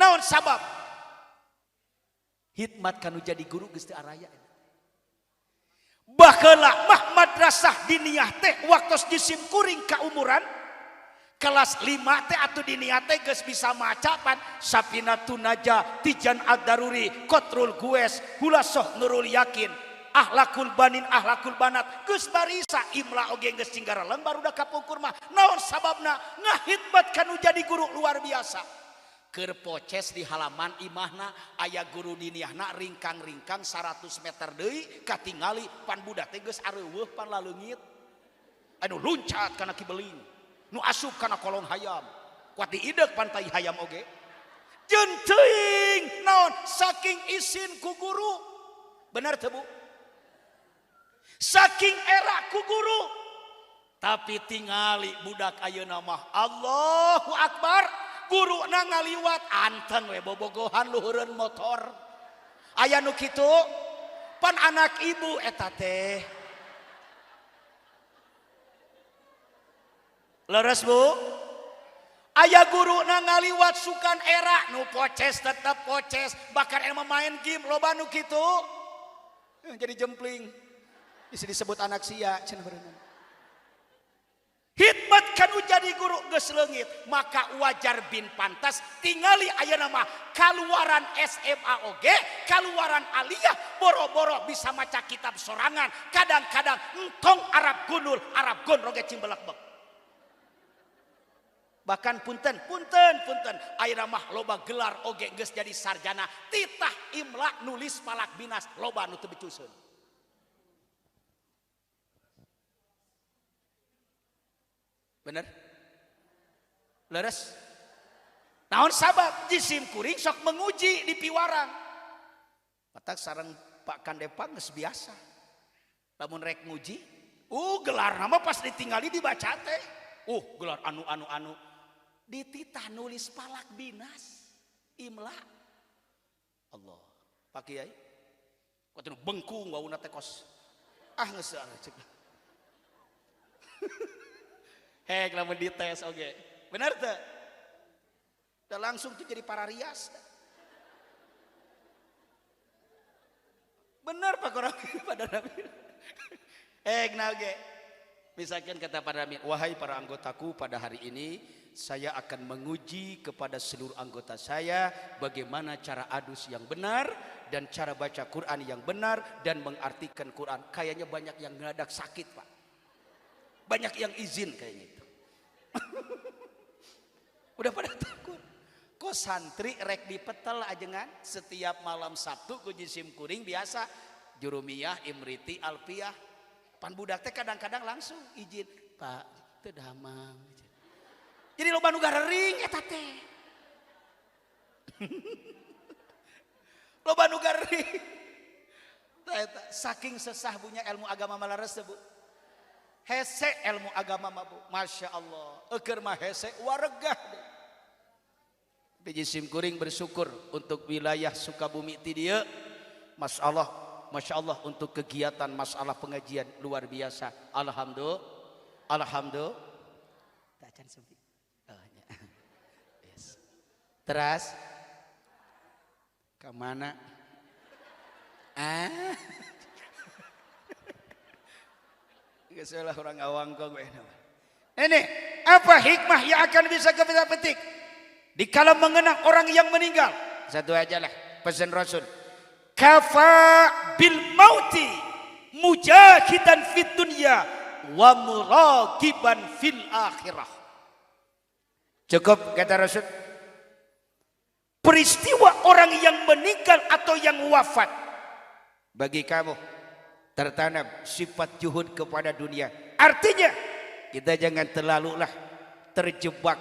Naon sabab? Hikmat kanu jadi guru geus teu araya. Baheula mah madrasah diniyah teh waktos jisim kuring ka umuran kelas 5 teh atuh diniyah teh geus bisa macapan Safinatun Najah, Tijan Ad-Daruri, Qatrul Gues, Hulasoh Nurul Yakin, Ahlakul Banin, Ahlakul Banat, geus barisa imla oge geus cinggara lembar udah kapungkur mah. Naon sababna? Ngahidmat kanu jadi guru luar biasa. keur poces di halaman imahna aya guru diniahna ringkang-ringkang 100 meter deui katingali pan budak teh geus areuweuh pan laleungit anu luncat kana kibeling nu asup kana kolong hayam kuat diideg pan tai hayam oge jeung teuing naon saking isin ku guru bener teu Bu saking era ku guru tapi tingali budak ayeuna mah Allahu Akbar guru na ngaliwat anteng we bobogohan luhureun motor aya nu kitu pan anak ibu eta teh leres Bu aya guru na ngaliwat sukan era nu poces tetep poces bakar emang main game loba nu kitu jadi jempling bisa disebut anak sia cenah berenang hikmat kanu jadi guru geus leungit maka wajar bin pantas tingali ayeuna mah kaluaran SMA oge kaluaran aliyah boro-boro bisa maca kitab sorangan kadang-kadang entong Arab gunul Arab gun roge cimbelekbek bahkan punten ayeuna mah loba gelar oge geus jadi sarjana titah imla nulis palak binas loba nu teu becuseun bener leres naon sabab jisim kuring sok menguji di piwarang matak sareng Pak Kandepang geus biasa lamun rek nguji gelar nama pas ditinggali dibaca teh gelar anu dititah nulis palak binas imla Allah Pak Kiai kudu bengkung wauna teh kos geus cek hek lamun dites oge bener teh udah langsung tuh jadi pararias bener Pak Korang pada Nabi hek nah oge misalkan kata para Nabi wahai para anggotaku pada hari ini saya akan menguji kepada seluruh anggota saya bagaimana cara adus yang benar dan cara baca Quran yang benar dan mengartikan Quran kayaknya banyak yang ngadadak sakit Pak banyak yang izin kayaknya itu udah pada takut kok santri rek dipetel ajengan setiap malam Sabtu ku jisim kuring biasa jurumiyah imriti alfiyah pan budak teh kadang-kadang langsung izin Pak teu damang jadi loba nu garering eta teh loba nu garering saking sesah punya ilmu agama malares Bu hese ilmu agama mah Bu Masya Allah eker mah hese waregah deh jisim kuring bersyukur untuk wilayah Sukabumi ti dieu Masya Allah untuk kegiatan masalah pengajian luar biasa alhamdulillah tacan sempit yes. Terus ke mana salah orang awang kok ini apa hikmah yang akan bisa kita petik di kala mengenang orang yang meninggal satu aja lah pesan Rasul kafa bil mauti mujahidan fid dunya wa muraqiban fil akhirah cukup kata Rasul peristiwa orang yang meninggal atau yang wafat bagi kamu tertanam sifat juhud kepada dunia artinya kita jangan terlalulah terjebak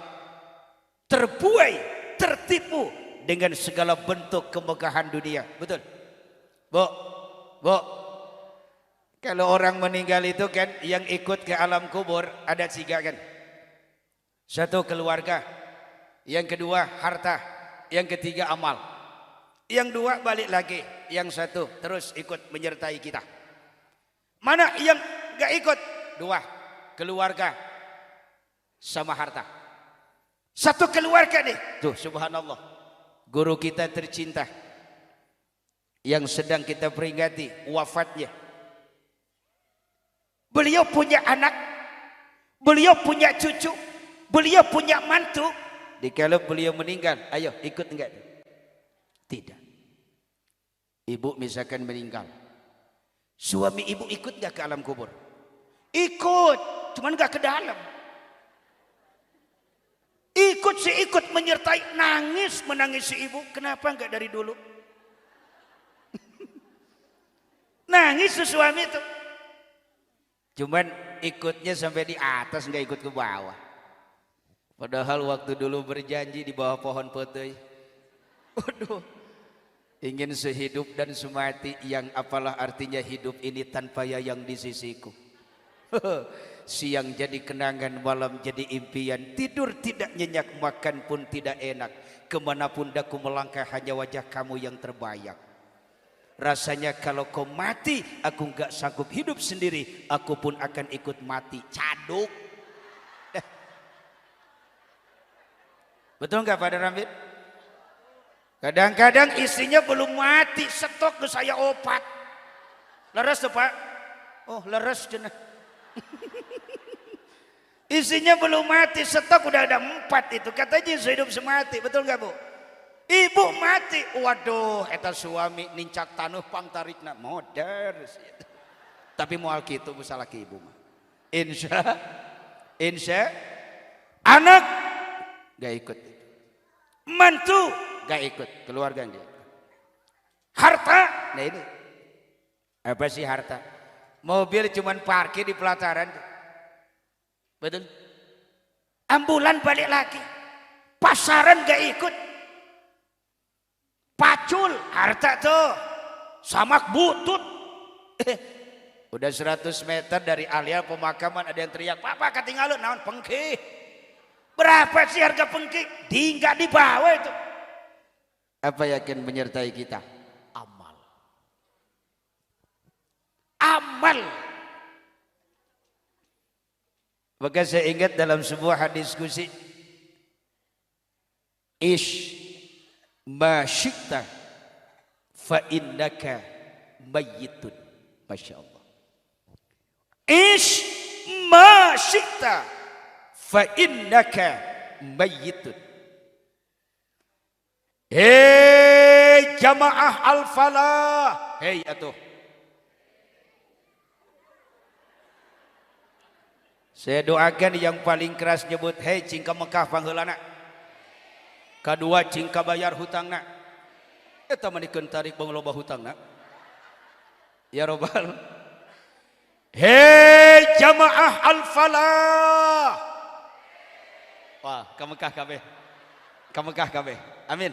terbuai tertipu dengan segala bentuk kemegahan dunia betul Bu kalau orang meninggal itu kan yang ikut ke alam kubur ada 3 kan satu keluarga yang kedua harta yang ketiga amal yang 2 balik lagi yang 1 terus ikut menyertai kita mana yang gak ikut 2 keluarga sama harta 1 keluarga nih tuh subhanallah guru kita tercinta yang sedang kita peringati wafatnya beliau punya anak beliau punya cucu beliau punya mantu dikala beliau meninggal ayo ikut enggak tidak ibu misalkan meninggal suami ibu ikut gak ke alam kubur? Ikut, cuman gak ke dalam. ikut menyertai, menangis si ibu. Kenapa enggak dari dulu? Nangis si suami itu. Cuman ikutnya sampai di atas, enggak ikut ke bawah. Padahal waktu dulu berjanji di bawah pohon potoi. Waduh, ingin sehidup dan semati, yang apalah artinya hidup ini tanpa yayang di sisiku. Siang jadi kenangan, malam jadi impian. Tidur tidak nyenyak, makan pun tidak enak. Kemanapun daku melangkah hanya wajah kamu yang terbayang. Rasanya kalau kau mati, aku nggak sanggup hidup sendiri. Aku pun akan ikut mati. Caduk. Betul nggak Pak Rambit? Kadang-kadang istrinya belum mati, stok ke saya obat. Leres tuh Pak? Oh leres jenah. Isinya belum mati, stok udah ada 4 itu. Katanya sehidup semati, betul nggak Bu? Ibu mati, waduh, eta suami nincak tanuh pangtarikna modern. Tapi moal kitu salah ke ibu mah. Insya anak gak ikut, mantu gak ikut, keluarga gak ikut. Harta, nah ini apa sih harta? Mobil cuman parkir di pelataran. Betul. Ambulan balik lagi. Pasaran gak ikut. Pacul, harta tuh. Samak butut. Udah 100 meter dari areal pemakaman ada yang teriak, "Papa ketinggalan naon pengki." Berapa sih harga pengki? Nggak dibawa itu. Apa yakin menyertai kita? Amal. Amal. Maka saya ingat dalam sebuah hadis qudsi, ish ma syi'ta fa innaka mayyitun. Masya Allah. Ish ma syi'ta fa innaka mayyitun. Hei jamaah al-falah, hei atuh. Saya doakan yang paling keras nyebut hei cingka Mekah pangheulana. Kedua cingka bayar hutangna. Eta manikeun tarik bang loba hutangna. Ya Robbal. Hei jamaah al-falah. Wah, ka Mekah kabeh. Ka Mekah kabeh. Amin.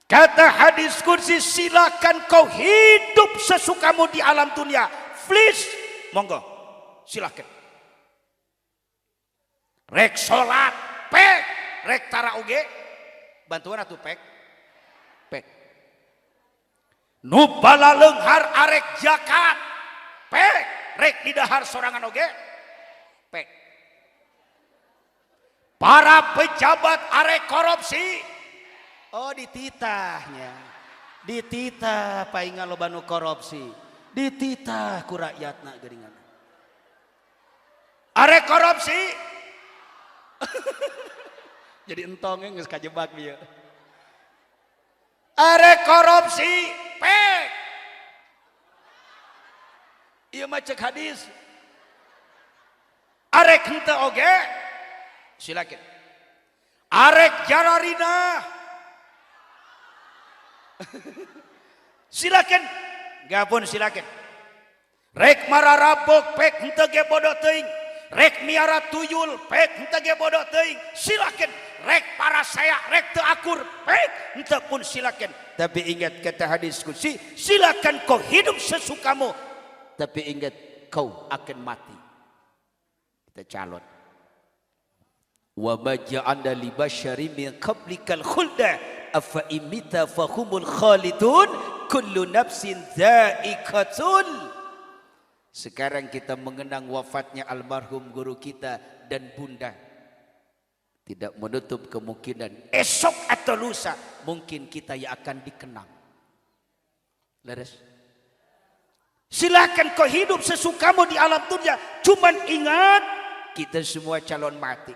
Kata hadis qudsi, silakan kau hidup sesukamu di alam dunia. Please, monggo. Silakan. Rek salat, pek, rek tara oge, bantuan atuh pek. Pek. Nu bala leunghar arek zakat, pek, rek di dahar sorangan oge, pek. Para pejabat arek korupsi, oh dititahnya, dititah paingan loba nu korupsi, dititah ku rakyatna geuningan. Arek korupsi, jadi entongnya geus kajebak bieu. Arek korupsi, pek. Ieu mah cek hadis. Arek henteu oge, silakan. Arek jararina, silakan. Gapun silakan. Rek mararabok, pek henteu ge bodoh teuing. Rek miara tuyul, pek henteu ge bodoh teuing, silakan. Rek para saya, rek teu akur, pek henteu pun silakan. Tapi ingat kata hadis qudsi, silakan kau hidup sesukamu, tapi ingat kau akan mati. Kita calon. Wa ma ja'alna li basyarin min qablikal khulda afa imita fahumul khalidun kullu nafsin dha'iqatul. Sekarang kita mengenang wafatnya almarhum guru kita dan bunda. Tidak menutup kemungkinan esok atau lusa mungkin kita yang akan dikenang. Leres. Silakan kau hidup sesukamu di alam dunia. Cuman ingat kita semua calon mati.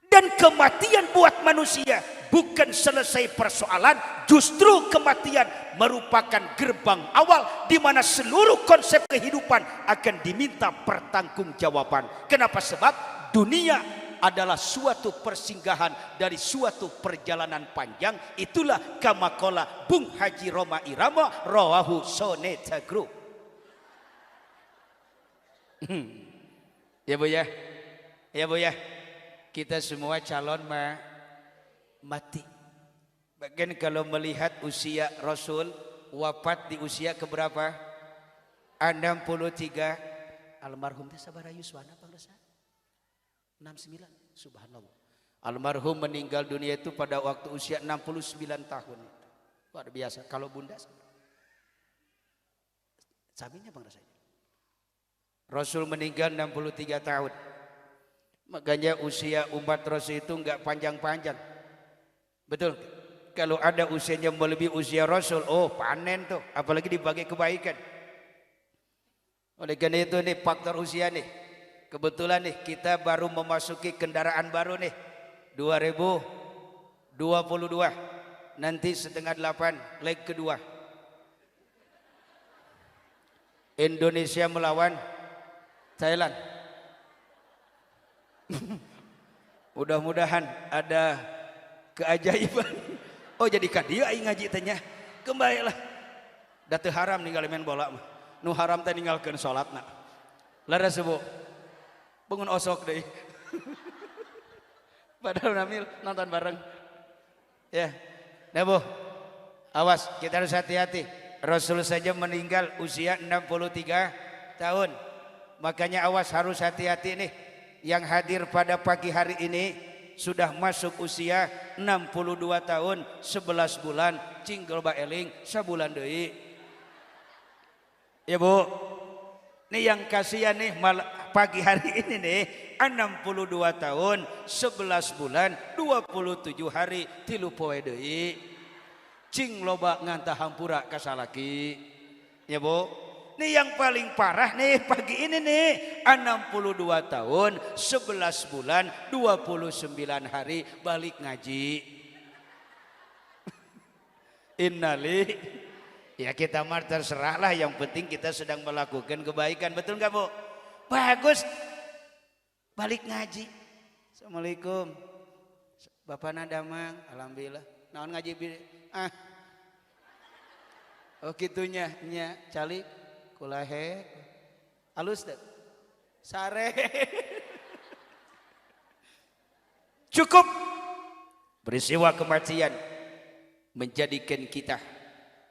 Dan kematian buat manusia bukan selesai persoalan, justru kematian merupakan gerbang awal di mana seluruh konsep kehidupan akan diminta pertanggungjawaban. Kenapa? Sebab dunia adalah suatu persinggahan dari suatu perjalanan panjang. Itulah kamakola Bung Haji Roma Irama rawahu Soneta Group. Ya Bu ya, ya Bu ya, kita semua calon mati. Bahkan kalau melihat usia Rasul wafat di usia keberapa? 63. Almarhum teh sabaraha yuswana pangresa? 69. Subhanallah. Almarhum meninggal dunia itu pada waktu usia 69 tahun. Luar biasa. Kalau bunda sabinya pangresa. Rasul meninggal 63 tahun. Makanya usia umat Rasul itu enggak panjang-panjang. Betul. Kalau ada usianya melebihi usia Rasul, oh panen tuh, apalagi dibagi kebaikan. Oleh karena itu nih faktor usia nih. Kebetulan nih kita baru memasuki kendaraan baru nih 2022. Nanti 7:30 leg kedua. Indonesia melawan Thailand. Mudah-mudahan ada keajaiban. Oh jadi kadia aing ngaji teh nya. Kembalilah. Da teu haram ninggal main bola mah. Nu haram teh ninggalkeun salatna. Laras Bu. Bangun osok deh. Padahal Namil nonton bareng. Ya. Nah Bu. Awas, kita harus hati-hati. Rasul saja meninggal usia 63 tahun. Makanya awas harus hati-hati nih. Yang hadir pada pagi hari ini sudah masuk usia 62 tahun 11 bulan cinggel baeling sabulan deui. Ya Bu. Nih yang kasihan nih pagi hari ini nih 62 tahun 11 bulan 27 hari 3 poe deui. Cing loba ngantah hampura ka salaki. Ya Bu. Nih yang paling parah nih pagi ini nih 62 tahun 11 bulan 29 hari balik ngaji. Innali. Ya kita mah terserah lah, yang penting kita sedang melakukan kebaikan. Betul nggak Bu? Bagus. Balik ngaji. Assalamualaikum. Bapak Nadamang, alhamdulillah. Naon ngaji ah. Oh gitunya nya calik kulahe halus deh. Sare. Cukup peristiwa kematian menjadikan kita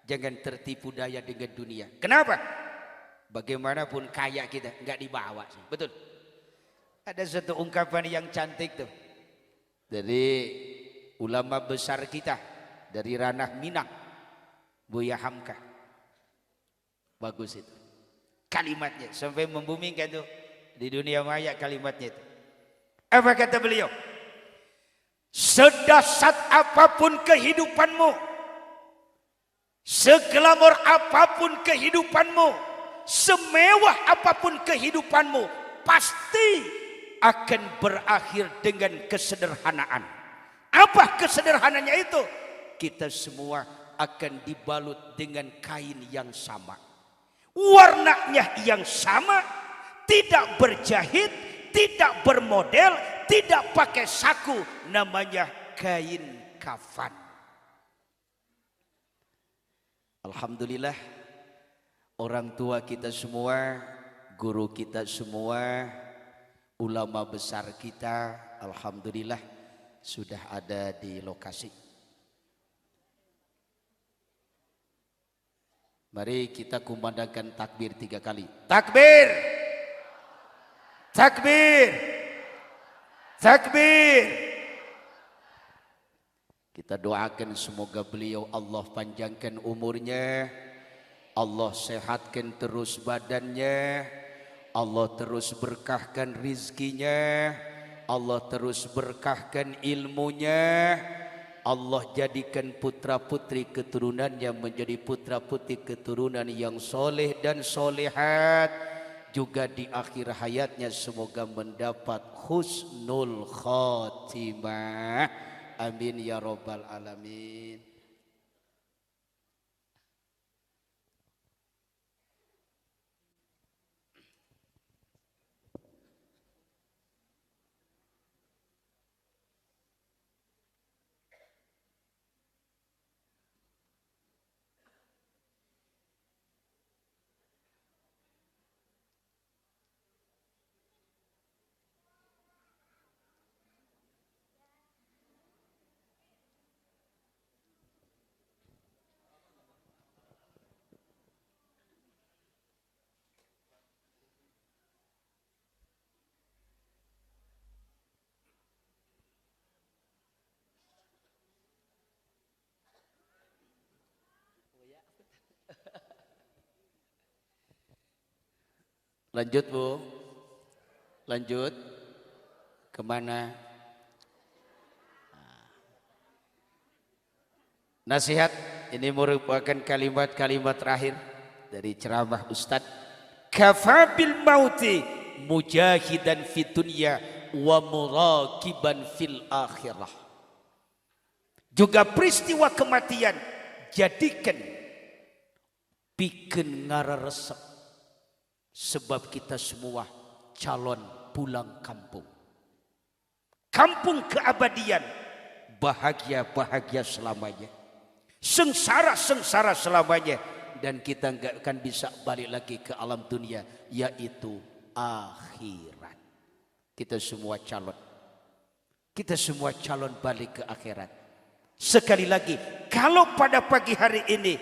jangan tertipu daya dengan dunia. Kenapa? Bagaimanapun kaya kita nggak dibawa sih. Betul. Ada satu ungkapan yang cantik tuh dari ulama besar kita dari ranah Minang, Buya Hamka. Bagus itu kalimatnya sampai membumingkan tuh di dunia maya kalimatnya itu. Apa kata beliau? Sedahsyat apapun kehidupanmu, seglamor apapun kehidupanmu, semewah apapun kehidupanmu, pasti akan berakhir dengan kesederhanaan. Apa kesederhananya itu? Kita semua akan dibalut dengan kain yang sama, warnanya yang sama, tidak berjahit, tidak bermodel, tidak pakai saku, namanya kain kafan. Alhamdulillah orang tua kita semua, guru kita semua, ulama besar kita, alhamdulillah sudah ada di lokasi. Mari kita kumandangkan takbir 3 kali. Takbir, takbir, takbir. Kita doakan semoga beliau Allah panjangkan umurnya, Allah sehatkan terus badannya, Allah terus berkahkan rizkinya, Allah terus berkahkan ilmunya, Allah jadikan putra putri keturunannya menjadi putra putri keturunan yang soleh dan solehat. Juga di akhir hayatnya semoga mendapat husnul khotimah. Amin ya rabbal alamin. Lanjut Bu. Lanjut. Kemana? Nasihat. Ini merupakan kalimat-kalimat terakhir dari ceramah Ustadz. Kafabil mauti mujahidan fid dunya wa muraqiban fil akhirah. Juga peristiwa kematian jadikan bikin ngararesep, sebab kita semua calon pulang kampung. Kampung keabadian, bahagia-bahagia selamanya, sengsara-sengsara selamanya, dan kita nggak akan bisa balik lagi ke alam dunia, yaitu akhirat. Kita semua calon. Kita semua calon balik ke akhirat. Sekali lagi, kalau pada pagi hari ini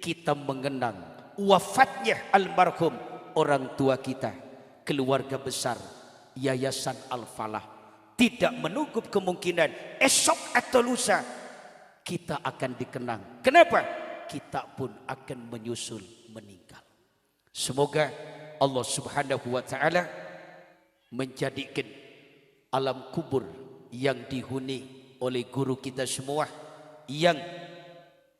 kita mengenang wafatnya almarhum orang tua kita, keluarga besar Yayasan Al-Falah, tidak menutup kemungkinan esok atau lusa kita akan dikenang. Kenapa? Kita pun akan menyusul meninggal. Semoga Allah Subhanahu wa taala menjadikan alam kubur yang dihuni oleh guru kita semua yang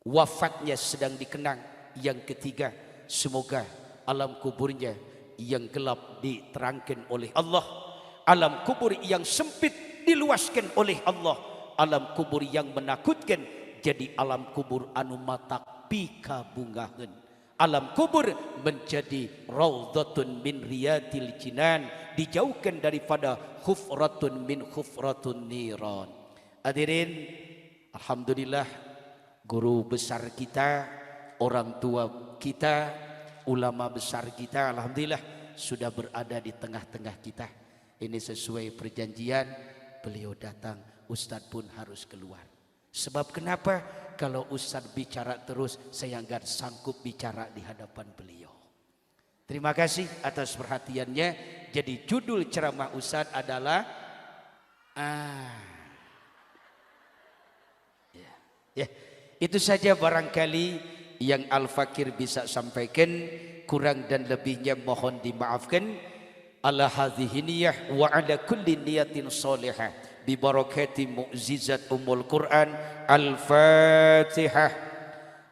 wafatnya sedang dikenang. Yang ketiga, semoga alam kuburnya yang gelap diterangkan oleh Allah, alam kubur yang sempit diluaskan oleh Allah, alam kubur yang menakutkan jadi alam kubur anu matak pikabungaheun, alam kubur menjadi raudhatun min riyadil jinan, dijauhkan daripada khufratun min khufratun niran. Hadirin, alhamdulillah guru besar kita, orang tua kita, ulama besar kita, alhamdulillah sudah berada di tengah-tengah kita. Ini sesuai perjanjian, beliau datang, Ustadz pun harus keluar. Sebab kenapa? Kalau Ustadz bicara terus, saya nggak sanggup bicara di hadapan beliau. Terima kasih atas perhatiannya. Jadi judul ceramah Ustadz adalah ya, itu saja barangkali yang Al-Fakir bisa sampaikan. Kurang dan lebihnya mohon dimaafkan. Ala hadhihi niyah wa ala kulli niyatin salihah bi barakati mu'jizat Ummul Quran. Al-Fatihah.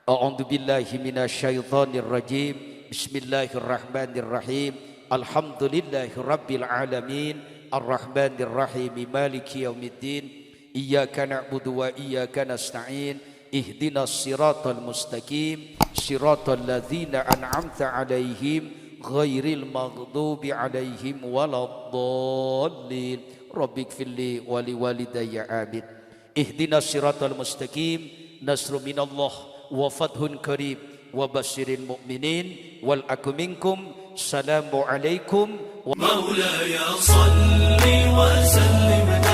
A'udzu billahi minasyaitonir rajim. Bismillahirrahmanirrahim. Alhamdulillahi rabbil alamin. Ar-Rahmanir Rahim. Maliki yaumiddin. Iyyaka na'budu wa iyyaka nasta'in. Ihdinas siratal mustaqim. Siratal ladzina an'amta 'alaihim ghairil maghdubi 'alaihim waladdallin. Rabbighfirli wa liwalidayya amin. Ihdinas siratal mustaqim. Nasrun minallah wa fathun qarib wa basyiril mu'minin wal akum minkum. Assalamu alaikum wa maulaya salli wa sallim.